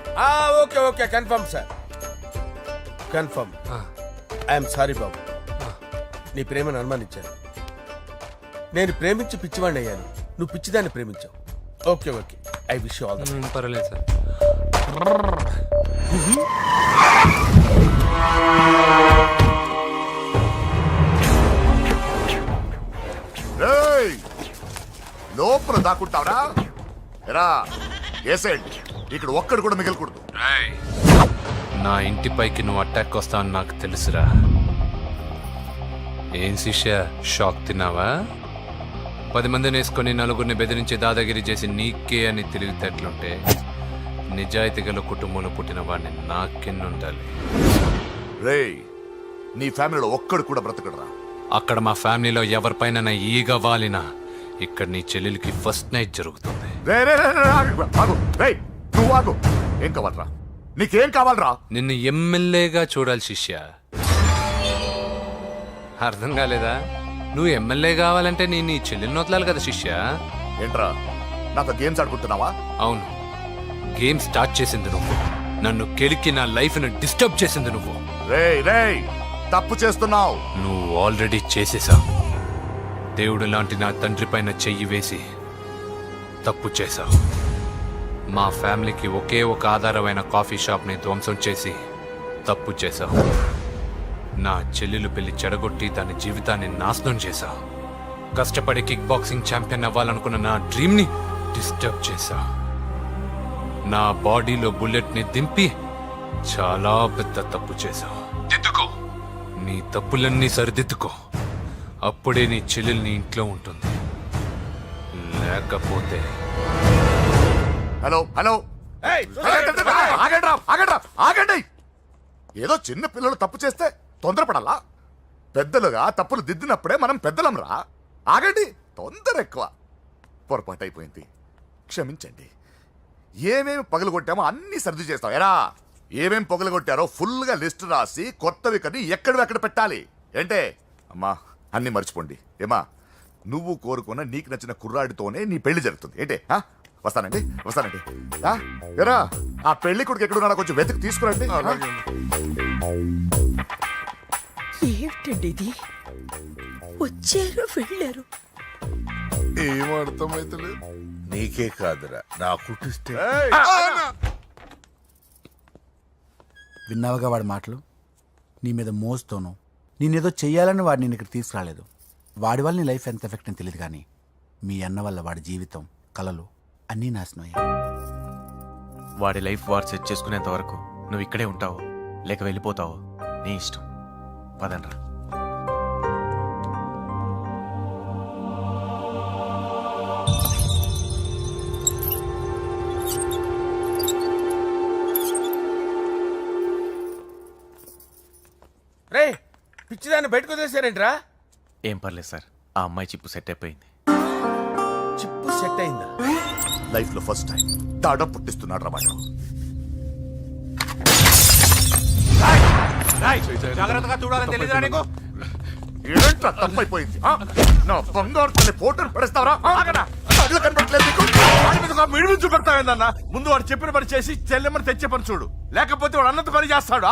Okay okay, confirm sir, confirm. I'm sorry బాబు, నీ ప్రేమను అనుమానించాను. నేను ప్రేమించి పిచ్చివాడిని అయ్యాను, నువ్వు పిచ్చిదాన్ని ప్రేమించావు. Okay okay, I wish all the best. పర్వాలేదు సార్. రేయ్, లోపల దాక్కుంటావరా? ఎరా ఏసేంటి, ఇక్కడ ఒక్కడు కూడా మిగలకూడదు. నా ఇంటిపైకి నువ్వు అటాక్ వస్తావని నాకు తెలుసురా. ఏం శిష్య, షాక్ తిన్నావా? 10 మందిని వేసుకొని నలుగురిని బెదిరించి దాదాగిరి చేసి నీకే అని తెలివితేటలుంటే నిజాయితీ గల కుటుంబంలో పుట్టిన వాడిని నాకెన్నుండాలి. రేయ్, నీ ఫ్యామిలీలో ఒక్కడు కూడా బ్రతకడరా. అక్కడ మా ఫ్యామిలీలో ఎవరిపైన ఈగ వాలినా ఇక్కడ నీ చెల్లెలికి ఫస్ట్ నైట్ జరుగుతుంది. రే రే రే రే, ఆగు. రేయ్, నువ్వు ఆగు. ఏం కావాలరా? నీకేం కావాలరా? నిన్ను ఎమ్మెల్యేగా చూడాలి శిష్య. అర్థం కాలేదా? నువ్వు ఎమ్మెల్యే కావాలంటే నేను నీ చెల్లెల్ని వదలాలి కదా శిష్య. ఏంట్రా, నాతో గేమ్స్ ఆడుకుంటున్నావా? అవును, గేమ్ స్టార్ట్ చేసింది నువ్వు. నన్ను కెలికి నా లైఫ్ను డిస్టర్బ్ చేసింది నువ్వు. రేయ్ రేయ్, తప్పు చేస్తున్నావు. నువ్వు ఆల్రెడీ చేసేసావు. దేవుడు లాంటి నా తండ్రి పైన చెయ్యి వేసి తప్పు చేశావు. మా ఫ్యామిలీకి ఒకే ఒక ఆధారమైన కాఫీ షాప్ని ధ్వంసం చేసి తప్పు చేశావు. నా చెల్లెలు పెళ్లి చెడగొట్టి దాని జీవితాన్ని నాశనం చేశావు. కష్టపడి కిక్ బాక్సింగ్ ఛాంపియన్ అవ్వాలనుకున్న నా డ్రీమ్ని డిస్టర్బ్ చేశావు. నా బాడీలో బుల్లెట్ని దింపి చాలా పెద్ద తప్పు చేశావు. దిద్దుకో, నీ తప్పులన్నీ సరిదిద్దుకో. అప్పుడే నీ చెల్లెలు నీ ఇంట్లో ఉంటుంది. లేకపోతే హలో హలో, ఆగండి. ఏదో చిన్న పిల్లలు తప్పు చేస్తే తొందరపడాలా? పెద్దలుగా తప్పులు దిద్దినప్పుడే మనం పెద్దలంరా. ఆగండి, తొందర ఎక్కువ. పొరపాటు అయిపోయింది, క్షమించండి. ఏమేమి పగలగొట్టామో అన్ని సర్ది చేస్తాం. ఎరా, ఏమేం పగలగొట్టారో ఫుల్గా లిస్ట్ రాసి కొత్తవి కని ఎక్కడివి అక్కడ పెట్టాలి. ఏంటే అమ్మా, అన్ని మర్చిపోండి. ఏమా, నువ్వు కోరుకున్న నీకు నచ్చిన కుర్రాడితోనే నీ పెళ్లి జరుగుతుంది. ఏంటే వస్తానండి. ఎరా, ఆ పెళ్లి కొడుకు ఎక్కడున్నాడో కొంచెం వెతికి తీసుకురండి. ఏమిటండి ఇది? వచ్చారు వెళ్ళారు. ఏం అర్థమైతలేదు. నీకే కాదురా, నా కుట్టిస్తే. విన్నావుగా వాడి మాటలు? నీ మీద మోస్తోను నేనేదో చెయ్యాలని వాడు నేను ఇక్కడ తీసుకురాలేదు. వాడి వల్ల నీ లైఫ్ ఎంత ఎఫెక్ట్ అని తెలియదు, కానీ మీ అన్న వల్ల వాడి జీవితం, కలలు అన్నీ నాశనం అయ్యాయి. వాడి లైఫ్ వాడు సెట్ చేసుకునేంత వరకు నువ్వు ఇక్కడే ఉంటావు, లేక వెళ్ళిపోతావు, నీ ఇష్టం. పదండ్రా. రే, పిచ్చిదాన్ని బయటకు వదిలేశారేంట్రా? ఏం పర్లేదు సార్, ఆ అమ్మాయి చిప్పు సెట్ అయిపోయింది. చిప్పు సెట్ అయిందా? లైఫ్ లో ఫస్ట్ టైం తాడ పుట్టిస్తున్నాడు రా వాడు. జాగ్రత్తగా చూడాలని తెలియదురా నీకు? ఏంట్రా తప్పైపోయింది? నా బంగారు తల్లి ఫోటోలు పడేస్తావరా? కళ్ళు కనబడట్లేదు నీకు? మిడిమి చూపెడతావేందన్నా? ముందు వాడు చెప్పిన పని చేసి చెల్లెమ్మని తెచ్చే పని చూడు, లేకపోతే వాడు అన్నతో పని చేస్తాడు.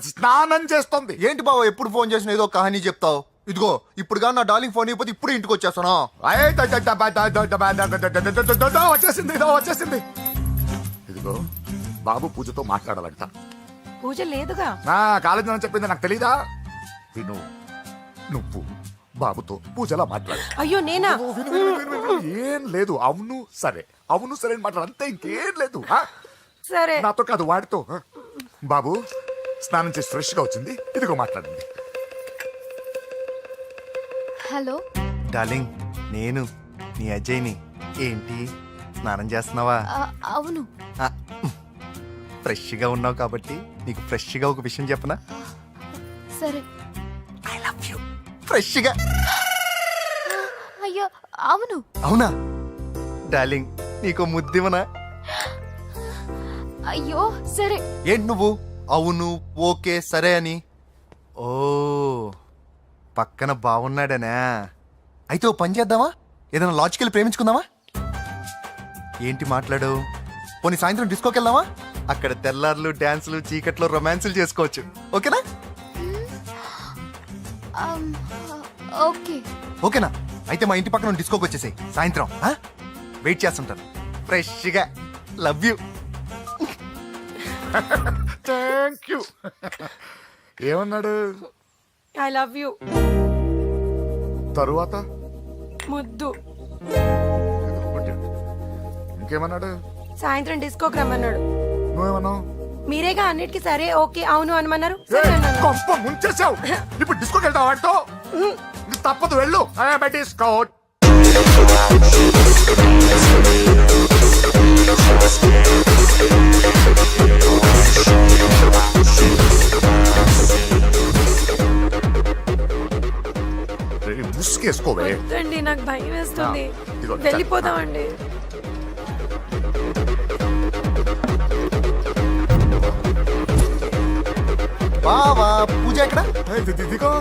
స్నానం చేస్తుంది. ఏంటి బావ ఎప్పుడు ఫోన్ చేసిన ఏదో కహానీ చెప్తావు? ఇదిగో ఇప్పుడు కానీ నా డార్లింగ్ ఫోన్ అయిపోతే ఇప్పుడు ఇంటికి వచ్చేస్తాను. వచ్చేసింది. ఇదిగో బాబు పూజతో మాట్లాడాలంట. పూజ లేదుగా. కాలేజీ అని చెప్పింది నాకు తెలీదా? విను, నువ్వు బాబుతో పూజలా మాట్లాడు. అయ్యో నేనా? ఏం లేదు. అవును సరే అని మాట్లాడు, అంతే, ఇంకేం లేదు. సరే. నాతో కాదు, వాడితో. బాబు స్నానం చేసి ఫ్రెష్ గా వచ్చింది, ఇదిగో మాట్లాడండి. హలో డార్లింగ్, నేను నీ అజయ్ని. ఏంటి స్నానం చేస్తున్నావా? అవును. ఫ్రెష్గా ఉన్నావు కాబట్టి నీకు ఫ్రెష్గా ఒక విషయం చెప్పనా? సరే. I love you. ఫ్రెష్గా. అయ్యో అవును. అవునా డార్లింగ్, నీకు ముద్దివనా? అయ్యో సరే. ఏంటి నువ్వు అవును ఓకే సరే అని? ఓ, పక్కన బాగున్నాడనా? అయితే ఓ పని చేద్దామా? ఏదైనా లాజికల్ ప్రేమించుకుందామా? ఏంటి మాట్లాడు? పోనీ సాయంత్రం డిస్కోకి వెళ్దామా? అక్కడ తెల్లార్లు డాన్సులు, చీకట్లో రొమాన్సులు చేసుకోవచ్చు. ఓకేనా? ఓకే. ఓకేనా? అయితే మా ఇంటి పక్కన డిస్కోకి వచ్చేసాయి సాయంత్రం. వెయిట్ చేస్తుంటాను ఫ్రెష్గా. Love you. Thank you. ఏమన్నాడు? I love you. తరువాత ముద్దు. ఇంకేమన్నాడు? సాయంత్రం డిస్కోకి రమ్మన్నాడు. నువ్వేమన్నావు? మీరేగా అన్నిటికీ సరే ఓకే అవును అనమన్నారు. కొంప ముంచేసావు. ఇప్పుడు డిస్కోకి వెళ్తావు వాడితో? తప్పదు వెళ్ళు స్కౌట్. ముసుకేసుకోవే. వద్దండి, నాకు భయం వేస్తుంది. ఇదిగో, వెళ్ళిపోదామండి. బావా పూజ ఎక్కడ? ఇదిగో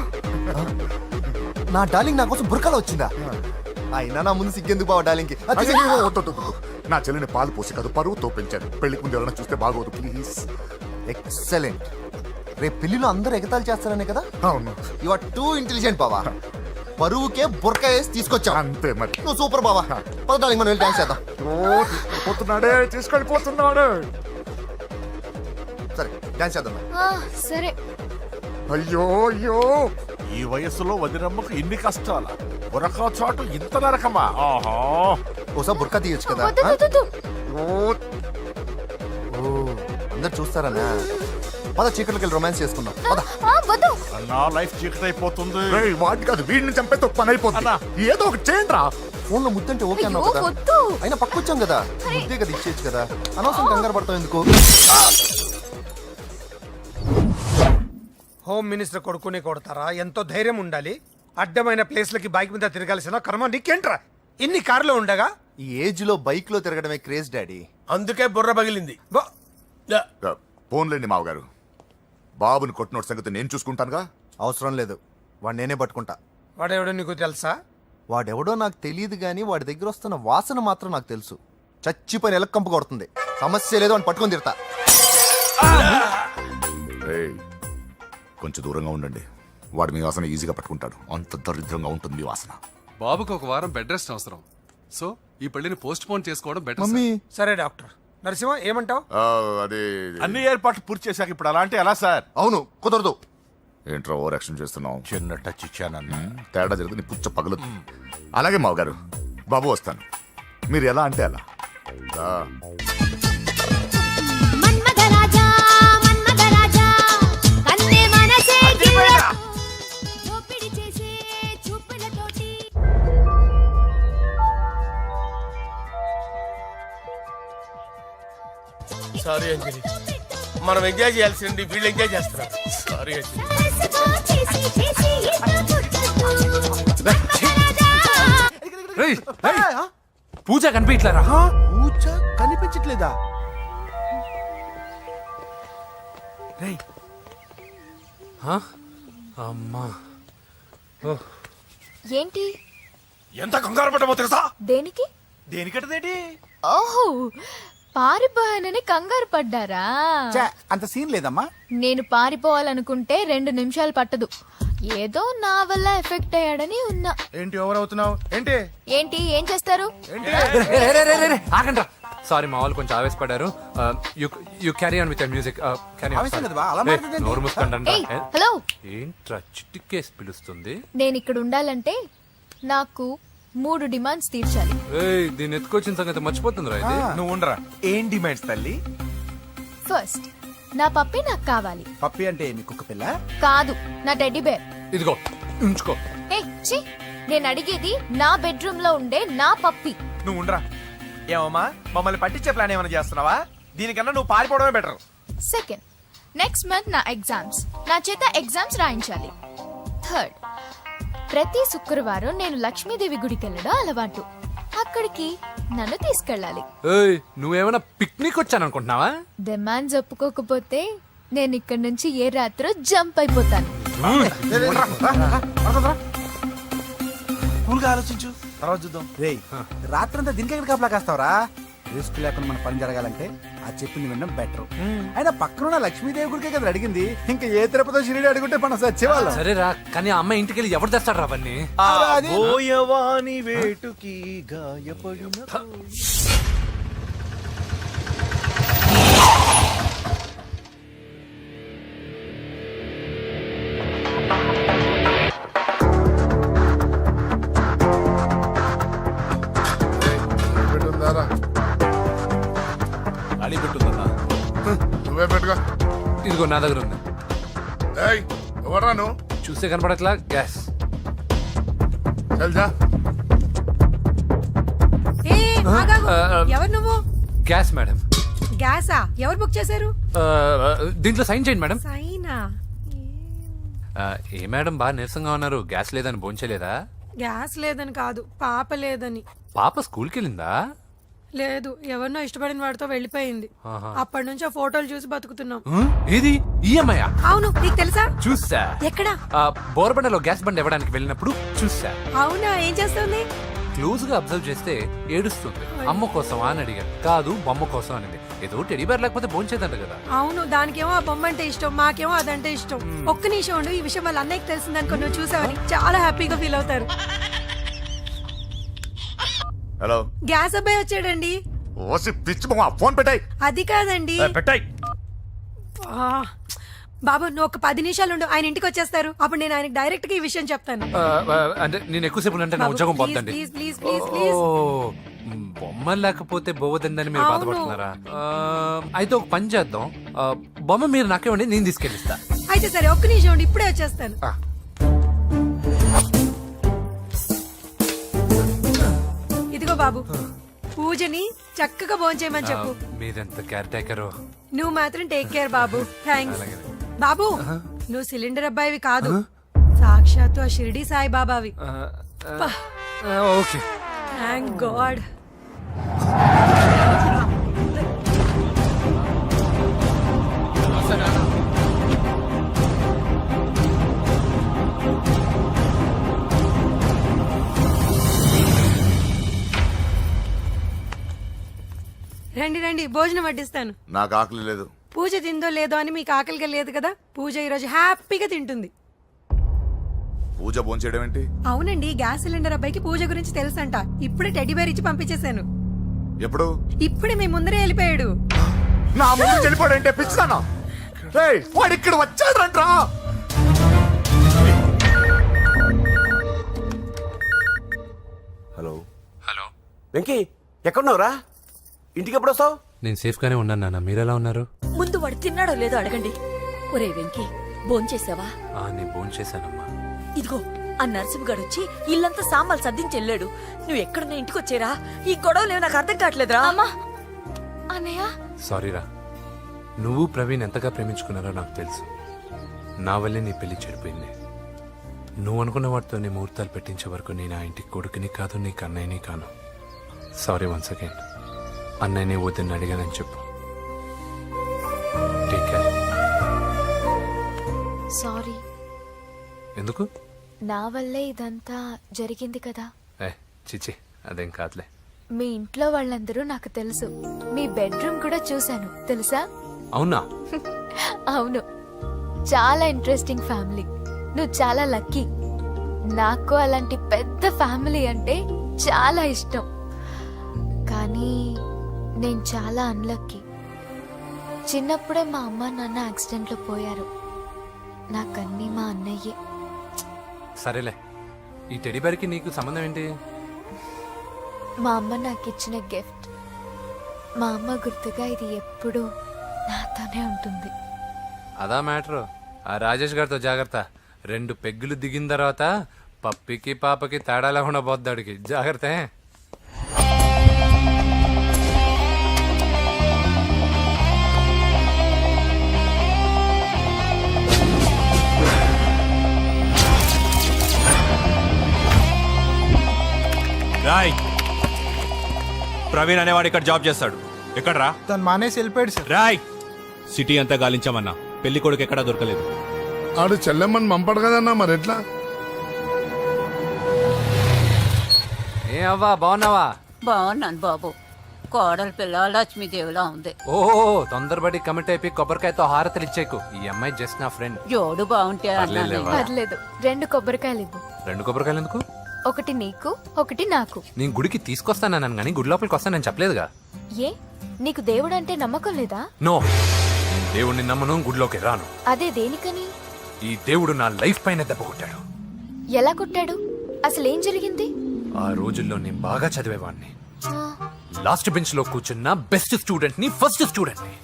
నా డార్లింగ్ నా కోసం బుర్కాలో వచ్చిందా? అయినా నా ముందు సిగ్గెందుకు బావా డార్లింగ్కి? అయ్యో, వద్దు. నా చెల్లిని పాలు పోసి కాదు పరువుతో పెంచాను. పెళ్లికి ముందు ఎవరైనా చూస్తే బాగోదు ప్లీజ్. ఎక్సలెంట్. రేపు పెళ్లిలో అందరూ ఎగతాళి చేస్తారనే కదా? అవును, యు ఆర్ టూ ఇంటెలిజెంట్ బావా. పరువుకే బుర్కా వేసి తీసుకొచ్చావు. అంతే మరి. నువ్వు సూపర్ బావా. పద డార్లింగ్ మనం వెళ్ళి డాన్స్ చేద్దాం. పోతున్నాడే, తీసుకెళ్ళిపోతున్నాడు. సరే డాన్స్ చేద్దాం. సరే. అయ్యో అయ్యో, ఈ వయసులో వదినమ్మకు ఇన్ని కష్టాల బురకా చాటు ఇంత నరకమా? ఆహా, ఓసారి బుర్కా తీయొచ్చు కదా? వద్దు, వద్దు, వద్దు. ఓ అందరు చూస్తారనా? పద చీకట్లోకి వెళ్ళి రొమాన్స్ చేసుకుందాం. పద. వద్దు. నా లైఫ్ చీకట్ అయిపోతుంది. వాటి కాదు, వీడిని చంపేతో పని అయిపోతుంది. ఏదో ఒకటి చేయండి రా. ఫోన్ లో ముద్దంటే ఓకే అన్నావు అయ్యో, కదా? వద్దు. అయినా పక్కొచ్చాం కదా, ముద్దే కదా ఇచ్చేయచ్చు కదా. అనవసరం కంగారు పడతావు ఎందుకు? హోమ్ మినిస్టర్ కొడుకుని కొడతారా? ఎంతో ధైర్యం ఉండాలి. అడ్డమైన ప్లేస్లకి బైక్ మీద తిరగాల్సిన కర్మ నీకేంట్రా? ఇన్ని కార్లు ఉండగా ఈ ఏజ్ లో బైక్ లో తిరగడమే క్రేజ్ డాడీ. అందుకే బుర్ర పగిలింది. ఫోన్లేండి మావగారు, బాబుని కొట్టినోటి సంగతి నేను చూసుకుంటానుగా. అవసరం లేదు, వాడు నేనే పట్టుకుంటా. వాడెవడో నీకు తెలుసా? వాడెవడో నాకు తెలియదు కానీ వాడి దగ్గర వస్తున్న వాసన మాత్రం నాకు తెలుసు. చచ్చిపోయిన ఎలక కంపు కొడుతుంది. సమస్య లేదు అని పట్టుకొని తిడతా. ఏయ్, కొంచెం దూరంగా ఉండండి. వాడు మీ వాసన ఈజీగా పట్టుకుంటాడు. అంత దరిద్రంగా ఉంటుంది మీ వాసన. బాబుకి ఒక వారం బెడ్ రెస్ట్ అవసరం. సో ఈ పెళ్లిని పోస్ట్ పోన్ చేసుకోవడం బెటర్. మమ్మీ సరే డాక్టర్ నరసింహ, ఏమంటావు? అదే అన్ని ఏర్పాట్లు పూర్తి చేశాక ఇప్పుడు అలా అంటే ఎలా సార్? అవును కుదరదు. ఏంట్రా ఓవర్ యాక్షన్ చేస్తున్నావు? చిన్న టచ్ ఇచ్చానన్న. తేడా జరిగితే నీ పుచ్చ పగలదు. అలాగే మావగారు, బాబు వస్తాను. మీరు ఎలా అంటే అలా. మన్మథరాజా, మన్మథరాజా, కన్నే మనసే దోపిడి చేసే చూపులతోటి. సారీ అంజలి, మనం ఎంజాయ్ చేయాల్సింది వీళ్ళు ఎంజాయ్ చేస్తున్నారు. సారీ అంజలి. చేసి చేసి పూజ కనిపించలేరా? పూజ కనిపించట్లేదా? రేయ్, అమ్మా ఏంటి? ఎంత కంగారు పడ్డమో తెలుసా? దేనికి? దేనికట్టదేటి? ఓహో, పారిపోయానని కంగారు పడ్డారా? ఛే, అంత సీన్ లేదమ్మా. నేను పారిపోవాలనుకుంటే 2 నిమిషాలు పట్టదు. ఏదో నా వల్ల ఎఫెక్ట్ అయ్యాడని ఉన్నా. ఏంటి ఓవర్ అవుతున్నావు? ఏంటి ఏంటి, ఏం చేస్తారు? ఆగండ్రా. సారీ, మా వాళ్ళు కొంచెం ఆవేశపడ్డారు. You carry on with music. ఆవేశం కదా బా, అలా మాట్లాడేదేంటి? నోరు మూసుకోండి. ఏయ్, హలో. ఏంట్రా చిటికేసి పిలుస్తుంది? నేను ఇక్కడ ఉండాలంటే నాకు 3 డిమాండ్స్ తీర్చాలి. ఏయ్, దీన్ని ఎత్తుకొచ్చిన సంగతి మర్చిపోతుందిరా ఇది. నువ్వు ఉండరా. ఏం డిమాండ్స్ తల్లి? ఫస్ట్, నా పప్పి నాకు కావాలి. పప్పి అంటే మీ కుక్క పిల్ల? కాదు, నా టెడ్డీ బేర్. ఇదిగో ఉంచుకో. ఛీ, నేను అడిగేది నా బెడ్రూమ్ లో ఉండే నా పప్పి. నువ్వు ఉండరా. ఏమమ్మా, మమ్మల్ని పట్టించే ప్లాన్ ఏమైనా చేస్తున్నావా? దీనికన్నా నువ్వు పారిపోవడమే బెటర్. సెకండ్, నెక్స్ట్ మంత్ నా ఎగ్జామ్స్, నా చేత ఎగ్జామ్స్ రాయించాలి. థర్డ్, ప్రతి శుక్రవారం నేను లక్ష్మీదేవి గుడికి వెళ్ళడం అలవాటు. అక్కడికి నన్ను తీసుకెళ్ళాలి. ఏయ్, నువ్వేమైనా పిక్నిక్ వచ్చాననుకుంటున్నావా? డిమాండ్స్ ఒప్పుకోకపోతే నేను ఇక్కడి నుంచి ఏ రాత్రో జంప్ అయిపోతాను. కూల్గా ఆలోచించు, తర్వాత చూద్దాం. రేయ్, రాత్రంతా దీనికి ఎక్కడ కాపలా కాస్తావరా? రిస్క్ లేకుండా మన పని జరగాలంటే ఆ చెప్పింది వినడం బెటర్. అయినా పక్కన లక్ష్మీదేవి గుడికే కదా అడిగింది. ఇంకా ఏ తిరుపతి షిరిడి అడుగుంటే మనం సచ్చేవాళ్ళం. సరేరా, కానీ ఆ అమ్మాయి ఇంటికి వెళ్ళి ఎవరు తెస్తాడు అవన్నీ? బోయవాని వేటుకి గాయపడిన అడి పెట్టుందన్నా. నువ్వే పెట్టుకో. ఇదిగో నా దగ్గర ఉంది. ఎవరా నువ్వు? చూస్తే కనపడట్లా? గ్యాస్. చల్జా ఎవరు నువ్వు? Gas madam. గ్యాసా? ఎవరు బుక్ చేశారు? దీంట్లో సైన్ చేయండి మేడం. సైనా? ఏ మేడం బాగా నీరసంగా ఉన్నారు, గ్యాస్ లేదని భోంచలేదా? గ్యాస్ లేదని కాదు, పాప లేదని. పాప స్కూల్కి వెళ్ళిందా? లేదు, ఎవరినో ఇష్టపడిన వాడితో వెళ్ళిపోయింది. ఆహా. అప్పటి నుంచి ఆ ఫోటోలు చూసి బతుకుతున్నాం. ఏది ఈఎంఐ? అవును, నీకు తెలుసా? చూసా. ఎక్కడ? బోరబండలో గ్యాస్ బండ్ ఇవ్వడానికి వెళ్ళినప్పుడు చూసా. అవునా, ఏం చేస్తుంది? క్లోజ్ గా అబ్జర్వ్ చేస్తే ఏడుస్తుంది. అమ్మ కోసం అని అడిగాను, కాదు బొమ్మ కోసం అనింది. ఏదో టెడీ బేర్ లేకపోతే భోంచేదంట కదా. అవును, దానికేమో ఆ బొమ్మ అంటే ఇష్టం, మాకేమో అదంటే ఇష్టం. ఒక్క నిమిషం ఉండు, ఈ విషయం వాళ్ళ అన్నయ్యకి తెలిసిందనుకో, నువ్వు చూసావని చాలా హ్యాపీగా ఫీల్ అవుతారు. హలో, గ్యాస్ అబ్బాయి వచ్చాడండి. ఓసి పిచ్చి బొమ్మ, ఫోన్ పెట్టాయి. అది కాదండి. పెట్టాయి. ఆ, బాబు నువ్వు ఒక 10 నిమిషాలు ఉండు, ఆయన ఇంటికి వచ్చేస్తారు. అప్పుడు నేను ఆయనకి డైరెక్ట్ గా ఈ విషయం చెప్తాను. అంటే నేను ఎక్కువసేపు అంటే నా బాబు, ఉద్యోగం ప్లీజ్, పోద్దండి. Please, please, please, please. బొమ్మ లేకపోతే బోవదందని మీరు అవును. బాధపడుతున్నారా? అయితే ఒక పని చేద్దాం, బొమ్మ మీరు నాకేమండి, నేను తీసుకెళ్ళిస్తా. అయితే సరే, ఒక్క నిమిషం ఉండి ఇప్పుడే వచ్చేస్తాను. ఇదిగో బాబు, పూజని చక్కగా భోంచేయమని చెప్పు. మీరెంత కేర్ టేకరు. నువ్వు మాత్రం టేక్ కేర్ బాబు. థ్యాంక్స్. బాబు, నువ్వు సిలిండర్ అబ్బాయివి కాదు, సాక్షాత్తు ఆ షిరిడి సాయి బాబావి. ఓకే. Thank god. రండి రండి, భోజనం వడ్డిస్తాను. నాకు ఆకలి లేదు. పూజ తిందో లేదో అని మీకు ఆకలిగా లేదు కదా, పూజ ఈరోజు హ్యాపీగా తింటుంది. పూజ భోంచేయడం ఏంటి? అవునండి, గ్యాస్ సిలిండర్ అబ్బాయికి పూజ గురించి తెలుసంట. ఇప్పుడే టెడ్డీ బేర్ ఇచ్చి పంపించేశాను. ఎప్పుడు? ఇప్పుడే మీ ముందరే వెళ్ళిపోయాడు. నా ముందు వెళ్ళిపోయాడంటే పిచ్చిదానా? వాడు ఇక్కడ వచ్చాడంట్రా. హలో హలో వెంకీ, ఎక్కడున్నావురా? ఇంటికి ఎప్పుడు వస్తావు? నేను సేఫ్ గానే ఉన్నాను నాన్న, మీరెలా ఉన్నారు? ముందు వాడు తిన్నాడో లేదో అడగండి. ఒరే వెంకీ, భోంచేసావా? నేను భోజనం చేశానమ్మా. ఇదిగో ఆ నరసింహగాడు వచ్చి ఇల్లంతా సామాన్లు సర్దించి వెళ్ళాడు. నువ్వు ఎక్కడున్నా ఇంటికి వచ్చేరా. ఈ గొడవలేవు నాకు అర్థం కావట్లేదురా. అమ్మా, అన్నయ్య, సారీరా, నువ్వు ప్రవీణ్ ఎంతగా ప్రేమించుకున్నారో నాకు తెలుసు. నా వల్లే నీ పెళ్లి చెడిపోయింది. నువ్వు అనుకున్న వాటితో నీ ముహూర్తాలు పెట్టించే వరకు నేను ఆ ఇంటికి కొడుకుని కాదు, నీకు అన్నయ్యని కాను. Sorry once again. అన్నయ్యని వద్దని అడిగానని చెప్పు. Take care. సారీ. ఎందుకు? నా వల్లే ఇదంతా జరిగింది కదా. చిచి, అదేం కాదులే. మీ ఇంట్లో వాళ్ళందరూ నాకు తెలుసు. మీ బెడ్రూమ్ కూడా చూశాను, తెలుసా? అవునా? అవును, చాలా ఇంట్రెస్టింగ్ ఫ్యామిలీ. నువ్వు చాలా లక్కీ. నాకు అలాంటి పెద్ద ఫ్యామిలీ అంటే చాలా ఇష్టం. కానీ నేను చాలా అన్లక్కీ. చిన్నప్పుడే మా అమ్మ నాన్న యాక్సిడెంట్లో పోయారు. నాకన్నీ మా అన్నయ్యే. సరేలే, ఈ టెడీ బేర్కి నీకు సంబంధం ఏంటి? మా అమ్మ నాకు ఇచ్చిన గిఫ్ట్. మా అమ్మ గుర్తుగా ఇది ఎప్పుడూ నాతోనే ఉంటుంది. అదా మ్యాటర్. ఆ రాజేష్ గారితో జాగ్రత్త. 2 పెగ్గులు దిగిన తర్వాత పప్పికి పాపకి తేడా లేకుండా పోద్దాడికి. జాగ్రత్త. రాయ్, ప్రవీణ్ అనేవాడు ఇక్కడ జాబ్ చేస్తాడు. ఎక్కడ్రా? తను మానేసి వెళ్ళిపోయాడు సార్. రాయ్, సిటీ అంతా గాలించామన్నా, పెళ్లి కొడుకు ఎక్కడా దొరకలేదు. ఆడు చెల్లెమ్మని పంపడు కదన్నా, మరి ఎట్లా? ఏ అవ్వా, బాగున్నావా? బాగున్నాను బాబు. కోడలి పిల్ల లక్ష్మీదేవిలా ఉంది. ఓహో, తొందరపడి కమిట్ అయిపోయి కొబ్బరికాయతో హారతలు ఇచ్చేకు. ఈ అమ్మాయి జస్ట్ నా ఫ్రెండ్. జోడు బాగుంటే పర్లేదులేవా? పర్లేదు, 2 కొబ్బరికాయలు ఇవ్వు. 2 కొబ్బరికాయలు ఎందుకు? ఒకటి నీకు, ఒకటి నాకు. నేను గుడికి తీసుకొస్తానన్నాను కానీ గుడి లోపలికి వస్తానని చెప్పలేదుగా. ఏ, నీకు దేవుడు అంటే నమ్మకం లేదా? నో, నేను దేవుడిని నమ్మను, గుడిలోకి రాను. అదే దేనికని? ఈ దేవుడు నా లైఫ్ పైన దెబ్బ కొట్టాడు. ఎలా కొట్టాడు? అసలేం జరిగింది? ఆ రోజుల్లో నేను బాగా చదివేవాడిని. ఆ, లాస్ట్ బెంచ్ లో కూర్చున్న బెస్ట్ స్టూడెంట్ ని, ఫస్ట్ స్టూడెంట్ ని.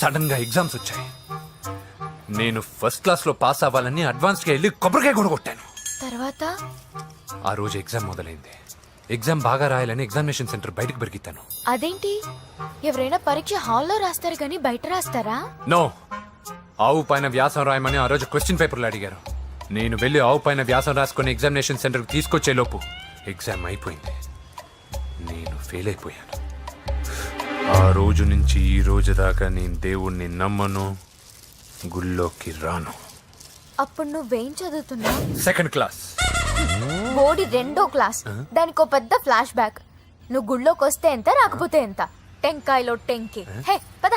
సడన్ గా ఎగ్జామ్స్ వచ్చాయి. నేను ఫస్ట్ క్లాస్ లో పాస్ అవ్వాలని అడ్వాన్స్ గా వెళ్ళి కొబ్బరికాయ కూడా కొట్టాను. తర్వాత ఆ రోజు ఎగ్జామ్ మొదలైంది. ఎగ్జామ్ బాగా రాయాలని ఎగ్జామినేషన్ సెంటర్ బయటకు పెరిగితాను. అదేంటి, ఎవరైనా పరీక్ష హాల్లో రాస్తారు కానీ బయట రాస్తారా? నో, ఆవు పైన వ్యాసం రాయమని ఆ రోజు క్వశ్చన్ పేపర్లు అడిగారు. నేను వెళ్ళి ఆవు పైన వ్యాసం రాసుకొని ఎగ్జామినేషన్ సెంటర్కి తీసుకొచ్చే లోపు ఎగ్జామ్ అయిపోయింది. నేను ఫెయిల్ అయిపోయాను. ఆ రోజు నుంచి ఈ రోజు దాకా నేను దేవుణ్ణి నమ్మను, గుళ్ళోకి రాను. అప్పుడు నువ్వేం చదువుతున్నావు? Second class. బోడి 2వ క్లాస్. దానికి ఒక పెద్ద ఫ్లాష్ బ్యాక్. నువ్వు గుళ్ళోకి వస్తే ఎంత, రాకపోతే ఎంత. టెంకాయలో టెంకి. హే పద.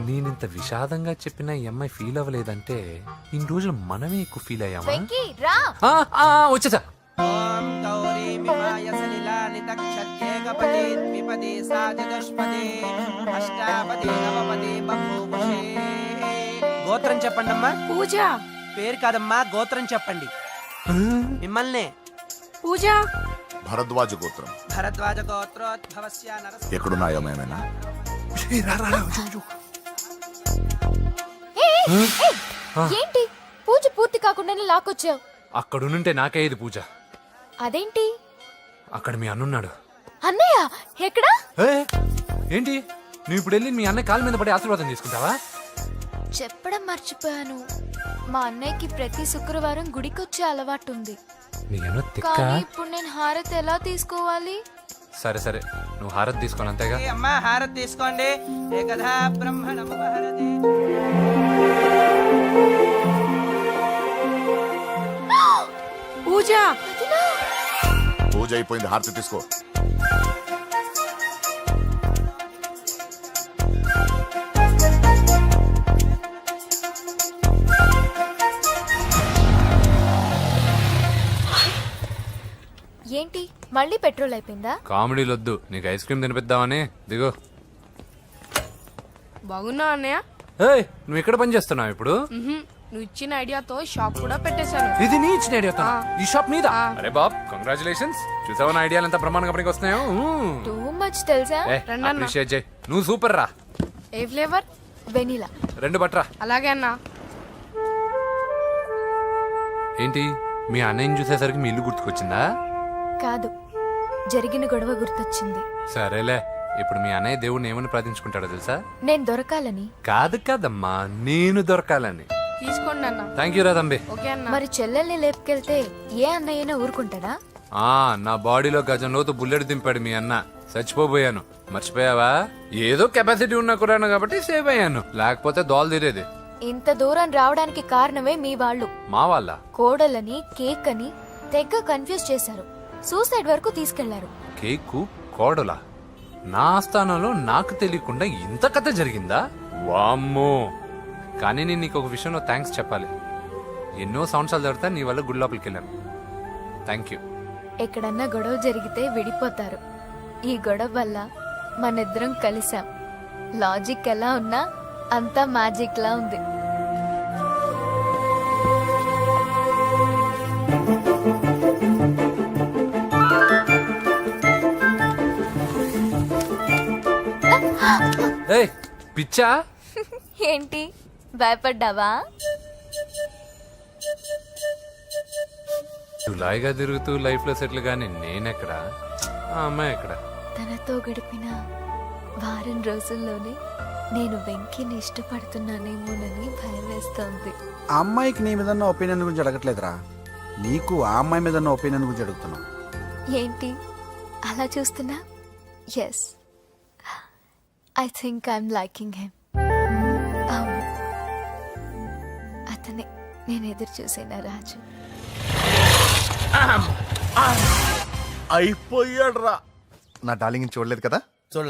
నేనింత విషాదంగా చెప్పిన ఈ అమ్మాయి ఫీల్ అవ్వలేదంటే ఇన్ని రోజులు మనమే ఎక్కువ ఫీల్ అయ్యామా? వెంకీ రా. వచ్చేసా. గోత్రం చెప్పండి అమ్మా. పూజ. పేరు కాదమ్మా, గోత్రం చెప్పండి. మిమ్మల్ని. పూజ. భరద్వాజ గోత్రం. భరద్వాజ గోత్రోద్భవస్య నరసింహ. ఎక్కడున్నాయో మేమైనా? ఏంటి పూజ పూర్తి కాకుండానే లాక్కొచ్చావు? అక్కడుంటే నాకే ఇది పూజ. అదేంటి? అక్కడ మీ అన్నున్నాడు. అన్నయ్య ఎక్కడా? ఏంటి నువ్వు ఇప్పుడు వెళ్ళి మీ అన్నయ్య కాళ్ళ మీద పడి ఆశీర్వాదం తీసుకుంటావా? చెప్పడం మర్చిపోయాను. మా అన్నయ్యకి ప్రతి శుక్రవారం గుడికొచ్చే అలవాటు ఉంది. నీ అన్న తిక్క. కానీ ఇప్పుడు నేను హారతి ఎలా తీసుకోవాలి? సరే సరే, నువ్వు హారతి తీసుకోను అంతేగా. అమ్మా హారతి తీసుకోండి. ఏకదా బ్రహ్మణముపహరతి. పూజ. పూజ అయిపోయింది, హారతి తీసుకో. ఏంటి మళ్ళీ పెట్రోల్ అయిపోయిందా? కామెడీలు వద్దు, నీకు ఐస్ క్రీమ్ తినిపిద్దామని. దిగో. బాగున్నా అన్నయ్య? ఏయ్, నువ్వు ఎక్కడ పని చేస్తున్నావు ఇప్పుడు? నువ్వు ఇచ్చిన ఐడియాతో షాప్ కూడా పెట్టేశాను. ఇది నీ ఇచ్చిన ఐడియా ఈ షాప్ మీద? అరే బాబ్, కంగ్రాచులేషన్స్. చూసావా నా ఐడియాలు ఎంత బ్రహ్మాండంగా పనికి వస్తున్నాయో? టూ మచ్ తెలుసా? అప్రిషియేట్ చేయి. నువ్వు సూపర్ రా. ఏ ఫ్లేవర్? వెనీలా. 2 బట్రా. అలాగే అన్నా. ఏంటి మీ అన్నయ్యని చూసేసరికి మీ ఇల్లు గుర్తుకొచ్చిందా? కాదు, జరిగిన గొడవ గుర్తొచ్చింది. సరేలే, ఇప్పుడు మీ అన్నయ్య దేవుడిని ఏమని ప్రార్థించుకుంటాడో తెలుసా? నేను దొరకాలని. కాదు కాదమ్మా, నేను దొరకాలని. తీసుకోండి అన్న. థ్యాంక్ యూ రా తంబి. ఓకే అన్న. మరి చెల్లెల్ని లేపుకెళ్తే ఏ అన్నయ్యనా ఊరుకుంటాడా? నా బాడీలో గజం లోతు బుల్లెట్ దింపాడు మీ అన్న. చచ్చిపోయాను. మర్చిపోయావా? ఏదో కెపాసిటీ ఉన్న కురాను కాబట్టి సేవ్ అయ్యాను, లేకపోతే దోలు తీరేది. ఇంత దూరం రావడానికి కారణమే మీ వాళ్ళు. మా వాళ్ళ? కోడలని కేక్ అని తెగ కన్ఫ్యూజ్ చేశారు. సూసైడ్ వరకు తీసుకెళ్లారు. కేకు కోడలా? నా స్థానంలో నాకు తెలియకుండా ఇంత కథ జరిగిందా? వామ్మో. కానీ నేను నీకు ఒక విషయంలో థ్యాంక్స్ చెప్పాలి. ఎన్నో సంవత్సరాలు తర్వాత నీ వల్ల గుడి లోపలికి వెళ్ళాను. Thank you. ఎక్కడన్నా గొడవ జరిగితే విడిపోతారు. ఈ గొడవ వల్ల మనిద్దరం కలిసాం. లాజిక్ ఎలా ఉన్నా అంతా మ్యాజిక్ లా ఉంది. ఏయ్, పిచ్చా? ఏంటి భయపడ్డావా? జులాయిగా తిరుగుతూ లైఫ్ లో సెటిల్ గాని నేనెక్కడా, ఆ అమ్మాయి ఎక్కడ? తనతో గడిపిన వారం రోజుల్లోనే నేను వెంకీని ఇష్టపడుతున్నానేమోనని భయం వేస్తోంది. ఆ అమ్మాయికి నీ మీద ఉన్న ఒపీనియన్ గురించి అడగట్లేదురా, నీకు ఆ అమ్మాయి మీద ఉన్న ఒపీనియన్ గురించి అడుగుతున్నావు. ఏంటి అలా చూస్తున్నా? Yes, I think I'm liking him. అవును, అతనే నేను ఎదురు చూసిన రాజు. అయిపోయాడు రా. నా డార్లింగ్ చూడలేదు కదా,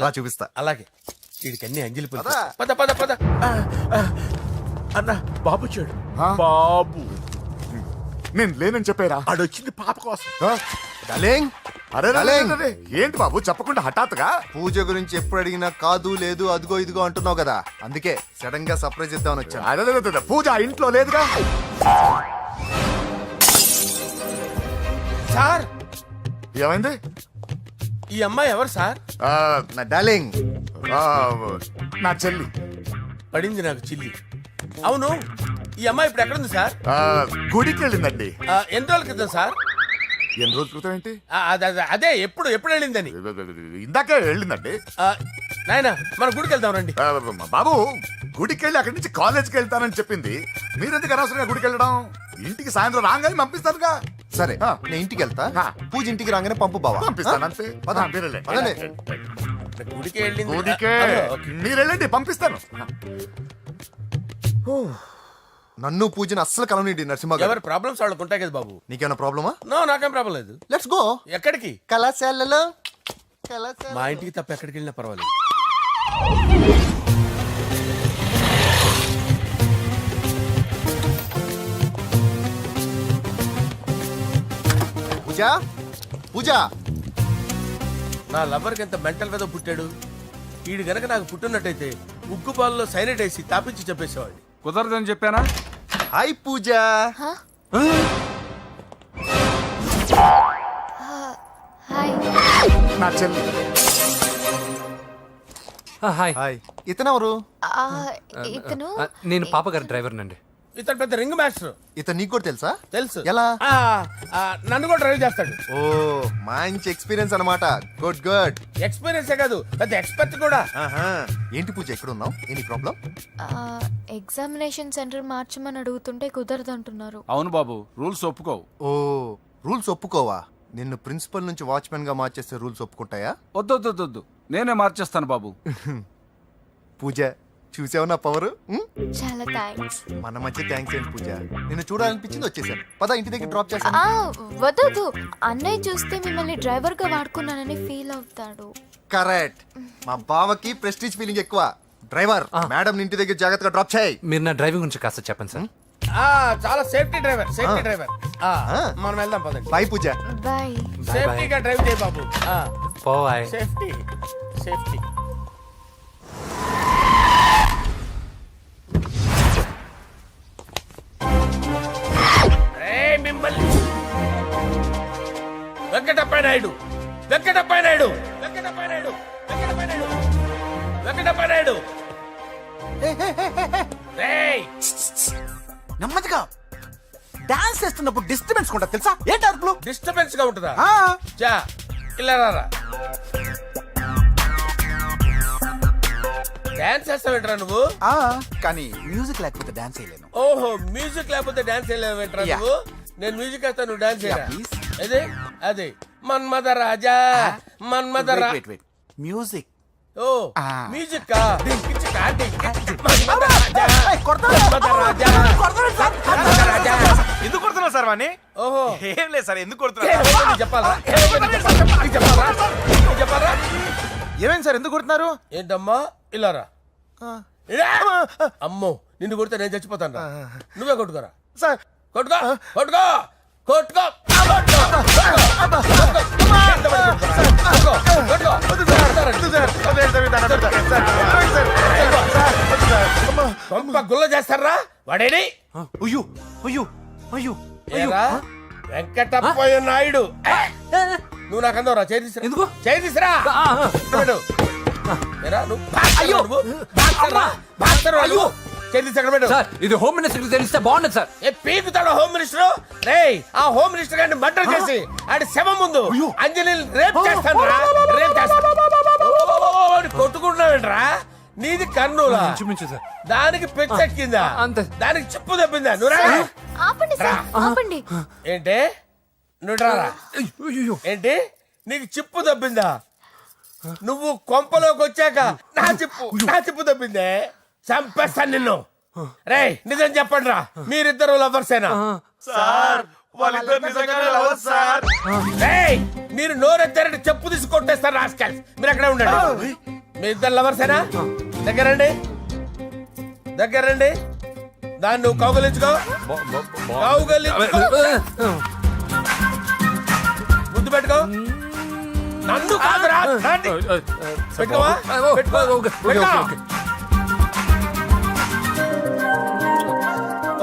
రా చూపిస్తా. అలాగే. వీడికి అన్ని అంజలి పులుసు. పద పద పద. అన్న బాబు చూడు. బాబు నేను లేనని చెప్పారా? ఆడొచ్చింది పాప కోసం. డార్లింగ్, అరే డార్లింగ్. ఏంటి బాబు చెప్పకుండా హఠాత్తుగా? పూజ గురించి ఎప్పుడు అడిగినా కాదు లేదు అదిగో ఇదిగో అంటున్నావు కదా, అందుకే సడన్ గా సర్ప్రైజ్ ఇద్దామని వచ్చాను. అరే పూజ ఇంట్లో లేదుగా. సార్, ఏమైంది? ఈ అమ్మాయి ఎవరు సార్? నా డార్లింగ్, నా చెల్లి. పడింది నాకు చిల్లి. అవును, ఈ అమ్మాయి ఇప్పుడు ఎక్కడుంది సార్? గుడికి వెళ్ళిందండి. ఎన్ని రోజుల క్రితం సార్? ఎన్ని రోజుల క్రితం ఏంటి అదే ఎప్పుడు వెళ్ళిందని. ఇందాకే వెళ్ళిందండి. నాయన మన గుడికి వెళ్దాం రండి. బాబు గుడికి వెళ్ళి అక్కడి నుంచి కాలేజ్కి వెళ్తానని చెప్పింది. మీరెందుకు అనవసరంగా గుడికి వెళ్ళడం? ఇంటికి సాయంత్రం రాగానే పంపిస్తానుగా. సరే ఆ. నేను ఇంటికి వెళ్తా ఆ. పూజ ఇంటికి రాగానే పంపు బావా. పంపిస్తాను అంతే. పద. మీరు వెళ్ళండి. పదండి. గుడికి వెళ్ళింది. గుడికే మీరు వెళ్ళండి, పంపిస్తాను. నన్ను పూజని అస్సలు కలవనీయండి నరసింహ గారు. ఎవరి ప్రాబ్లమ్స్ వాళ్ళకు ఉంటాయి కదా బాబు. నీకేమైనా ప్రాబ్లమా? నో, నాకేం ప్రాబ్లం లేదు. Let's go. ఎక్కడికి? కళాశాలలో మా ఇంటికి తప్ప ఎక్కడికి వెళ్ళినా పర్వాలేదు. పూజ పూజ నా లవర్కి ఎంత మెంటల్ మీద పుట్టాడు. వీడు గనక నాకు పుట్టినట్టయితే ఉగ్గు పాలలో సైనట్ వేసి తాపించి చెప్పేసేవాడిని. కుదరదని చెప్పానా? హాయ్ పూజ. హాయ్. నా చెల్లి. హాయ్. హాయ్. ఇతనెవరు? ఇతను నేను పాప గారి డ్రైవర్ నండి. ఇతను పెద్ద రింగ్ మాస్టర్. ఇతను నీకు కూడా తెలుసా? తెలుసు. ఎలా? నన్ను కూడా డ్రైవ్ చేస్తాడు. ఓ మంచి ఎక్స్పీరియన్స్ అన్నమాట. Good good. ఎక్స్పీరియన్సే కాదు, పెద్ద ఎక్స్పర్ట్ కూడా. ఏంటి పూజ ఎక్కడ ఉన్నావు? Any problem? ఎగ్జామినేషన్ సెంటర్ మార్చమని అడుగుతుంటే కుదరదంటున్నారు. అవును బాబు, రూల్స్ ఒప్పుకోవు. ఓ రూల్స్ ఒప్పుకోవా? నిన్ను ప్రిన్సిపల్ నుంచి వాచ్మెన్ గా మార్చేస్తే రూల్స్ ఒప్పుకుంటాయా? వద్దు, నేనే మార్చేస్తాను బాబు. పూజ చూసావు నా పవర్? చాలా థ్యాంక్స్. మన మధ్య థ్యాంక్స్ ఏంటి పూజ? నిన్ను చూడాలనిపించింది వచ్చేసాను. పద ఇంటి దగ్గర డ్రాప్ చేస్తాను. వద్దు, అన్నయ్య చూస్తే మిమ్మల్ని డ్రైవర్ గా వాడుకున్నానని ఫీల్ అవుతాడు. కరెక్ట్. మా బావకి ప్రెస్టీజ్ ఫీలింగ్ ఎక్కువ. డ్రైవర్ మేడం ఇంటి దగ్గర జాగ్రత్తగా డ్రాప్ చేయి. మీరు నా డ్రైవింగ్ గురించి కాస్త చెప్పండి సార్. చాలా సేఫ్టీ డ్రైవర్. మనం వెళ్దాం పదండి. బాయ్ పూజ. బాయ్. సేఫ్టీగా డ్రైవ్ చేయి బాబు. పోవాయ్. సేఫ్టీ. మిమ్మల్ని వెంకటప్ప నాయుడు. నెమ్మదిగా డాన్స్ చేస్తున్నప్పుడు డిస్టర్బెన్స్ కూడా తెలుసా? ఏంటి అరుపులు? డిస్టర్బెన్స్ గా ఉంటుందా? ఆ. చా ఇలా రారా. డాన్స్ చేస్తావేంట్రా నువ్వు? కానీ మ్యూజిక్ లేకపోతే డాన్స్ చేయలేను. ఓహో, మ్యూజిక్ లేకపోతే డాన్స్ చేయలేవేంట్రా Yeah. నువ్వు? నేను మ్యూజిక్ వేస్తాను, నువ్వు డాన్స్ చేయరా? Yeah, please. అదే మన్మద రాజా. Wait. మ్యూజిక్. ఓ మ్యూజిక్ కా? మన్మద రాజా. మన్మద రాజా. ఎందుకు కొడుతున్నావు సార్ వాణ్ణి? ఓహో, ఏం లేదు సార్, ఎందుకు ఏ, కొడుతున్నారు? నీకు చెప్పాలా? ఏమైంది సార్, ఎందుకు కొడుతున్నారు? ఏంటమ్మా ఇలా రా. అమ్మో, నిన్ను కొడితే నేను చచ్చిపోతాను రా. నువ్వే కొట్టుకోరా. సార్ కొట్టుకో. గుల్ల చేస్తారా వాడేడి? ఏరా, వెంకటప్పయ్య నాయుడు. నువ్వు నాకు అందవరా? చేతిసిరా. ఎందుకు? చేతిసిరా. సార్ ఇది హోమ్ మినిస్టర్ తెలిస్తే బాగుండదు సార్. పీకుతాడు home minister. రేయ్, ఆ హోమ్ మినిస్టర్ గారిని మర్డర్ చేసి ఆడి శవం ముందు అంజలి రేప్ చేస్తాను. కొట్టుకుంటున్నావేంట్రా? నీది కర్నూలా? చూపించు సార్. దానికి పెచ్చెక్కిందా? అంతే. దానికి చెప్పు తప్పిందా? నువ్వు రా. ఆపండి సార్, ఆపండి. ఏంటి? నువ్వు రారా. ఏంటి? నీకు చిప్పు తప్పిందా? నువ్వు కొంపలోకి వచ్చాక నా చిప్పు తప్పిందే. చంపేస్తాను నిన్ను. రేయ్, నిజం చెప్పండి రా, మీరిద్దరు లవర్సేనా? సార్ వాళ్ళిద్దరు నిజంగానే లవర్స్ సార్. రేయ్, మీరు నోరెత్తారంటే చెప్పు తీసి కొట్టేస్తారు రాస్కల్స్. మీరు అక్కడే ఉండండి. మీ ఇద్దరు లవర్సేనా? దగ్గరండి. దాన్ని నువ్వు కౌగలించుకో. ముద్దు పెట్టుకో. నన్ను కాదురా. పెట్టుకోవా?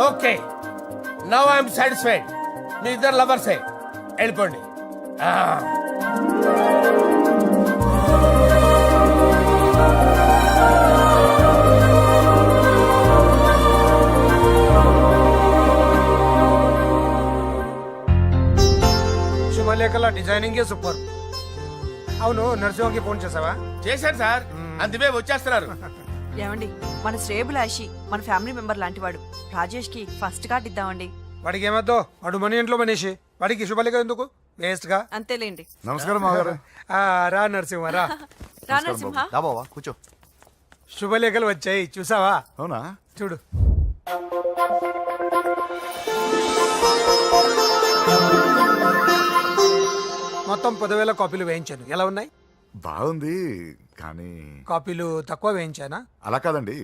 Okay, now I'm satisfied. మీ ఇద్దరు లవర్సే, వెళ్ళిపోండి. శుభలేఖల డిజైనింగే సూపర్. అవును, నరసింహకి ఫోన్ చేసావా? చేశాను సార్, అందుకే వచ్చేస్తున్నారు. ఏమండి, మన శ్రేయబులాషి మన ఫ్యామిలీ మెంబర్ లాంటి వాడు. రాజేష్ కి ఫస్ట్ కార్డ్ ఇద్దామండి. వాడికి ఏమద్దో, వాడు మన ఇంట్లో మనిషి, వాడికి శుభలేఖ ఎందుకు వేస్ట్ గా. అంతేలేండి. నమస్కారం మామగారు. రా నరసింహ రా. రా నరసింహ. దా బావా కూర్చో. శుభలేఖలు వచ్చాయి, చూసావా? అవునా? చూడు. మొత్తం 10,000 కాపీలు వేయించాను. ఎలా ఉన్నాయి? బాగుంది, కానీ కాపీలు తక్కువ వేయించానా? అలా కాదండి,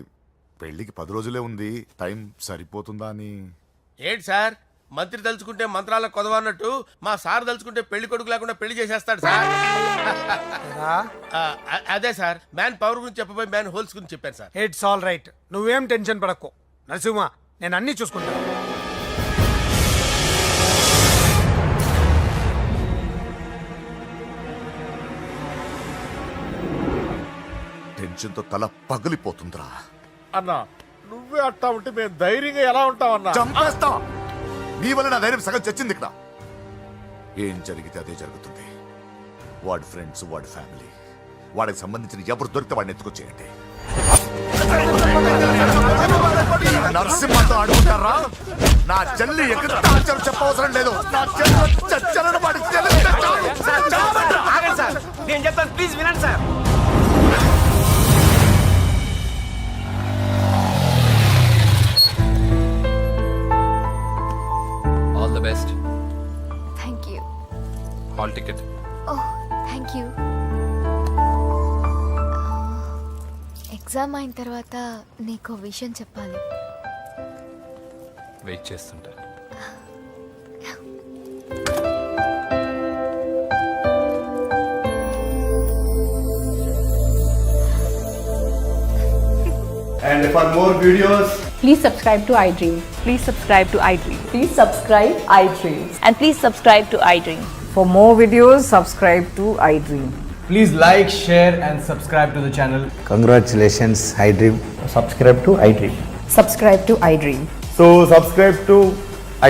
పెళ్లికి 10 రోజులే ఉంది, టైం సరిపోతుందా అని. ఏంటి సార్, మంత్రి తలుచుకుంటే మంత్రాలకు కొదవన్నట్టు మా సార్ తలుచుకుంటే పెళ్లి కొడుకు లేకుండా పెళ్లి చేసేస్తాడు సార్. రా. అదే సార్, మ్యాన్ పవర్ గురించి చెప్పబోయి మ్యాన్ హోల్స్ గురించి చెప్పారు సార్. ఇట్స్ ఆల్ రైట్, నువ్వేం టెన్షన్ పడకు నరసింహ, నేను అన్ని చూసుకుంటాను. టెన్షన్తో తల పగిలిపోతుందిరా. అన్నా నువ్వే అట్టా ఉంటే మేము ధైర్యంగా ఎలా ఉంటామన్నా? చంపేస్తా. నీ వల్ల నా ధైర్యం సగం చచ్చింది ఇక్కడ. ఏం జరిగితే అదే జరుగుతుంది. వాడి ఫ్రెండ్స్, వాడి ఫ్యామిలీ, వాడికి సంబంధించిన ఎవరు దొరికితే వాడిని ఎత్తుకొచ్చేయండి. నరసింహతో ఆడుకుంటారా? నా చెల్లి ఎక్కడ టార్చర్ చెప్పవసరం లేదు. నా చెల్లి చచ్చలను వాడి చెల్లి ఆగండి సార్, నేను చెప్తాను, ప్లీజ్ వినండి sir. All the best. Thank you. Hall ticket. Oh, thank you. Exam అయిన తర్వాత నీకు విషయం చెప్పాలి. వెయిట్ చేస్తుంటా. And for more videos, Please subscribe to iDream. Please subscribe to iDream. Please subscribe iDream. And please subscribe to iDream. For more videos, subscribe to iDream. Please like, share and subscribe to the channel. Congratulations iDream. Subscribe to iDream. Subscribe to iDream. So subscribe to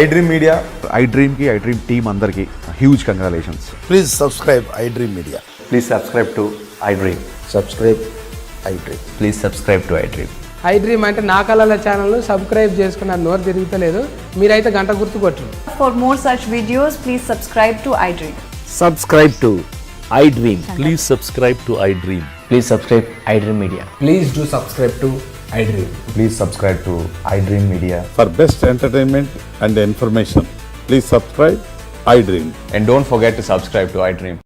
iDream Media. iDream ki iDream team andarki huge congratulations. Please subscribe iDream media. Please subscribe to iDream. Subscribe iDream. Please subscribe to iDream. iDream అంటే నా కళల channel subscribe చేసుకున్న నోరు తిరుగుతలేదు. మీరైతే గంట గుర్తు కొట్టండి. For more such videos, please subscribe to iDream. Subscribe to iDream. Please subscribe to iDream. Please subscribe iDream media. Please do subscribe to iDream. Please subscribe to iDream Media. For best entertainment and information, please subscribe iDream. And don't forget to subscribe to iDream.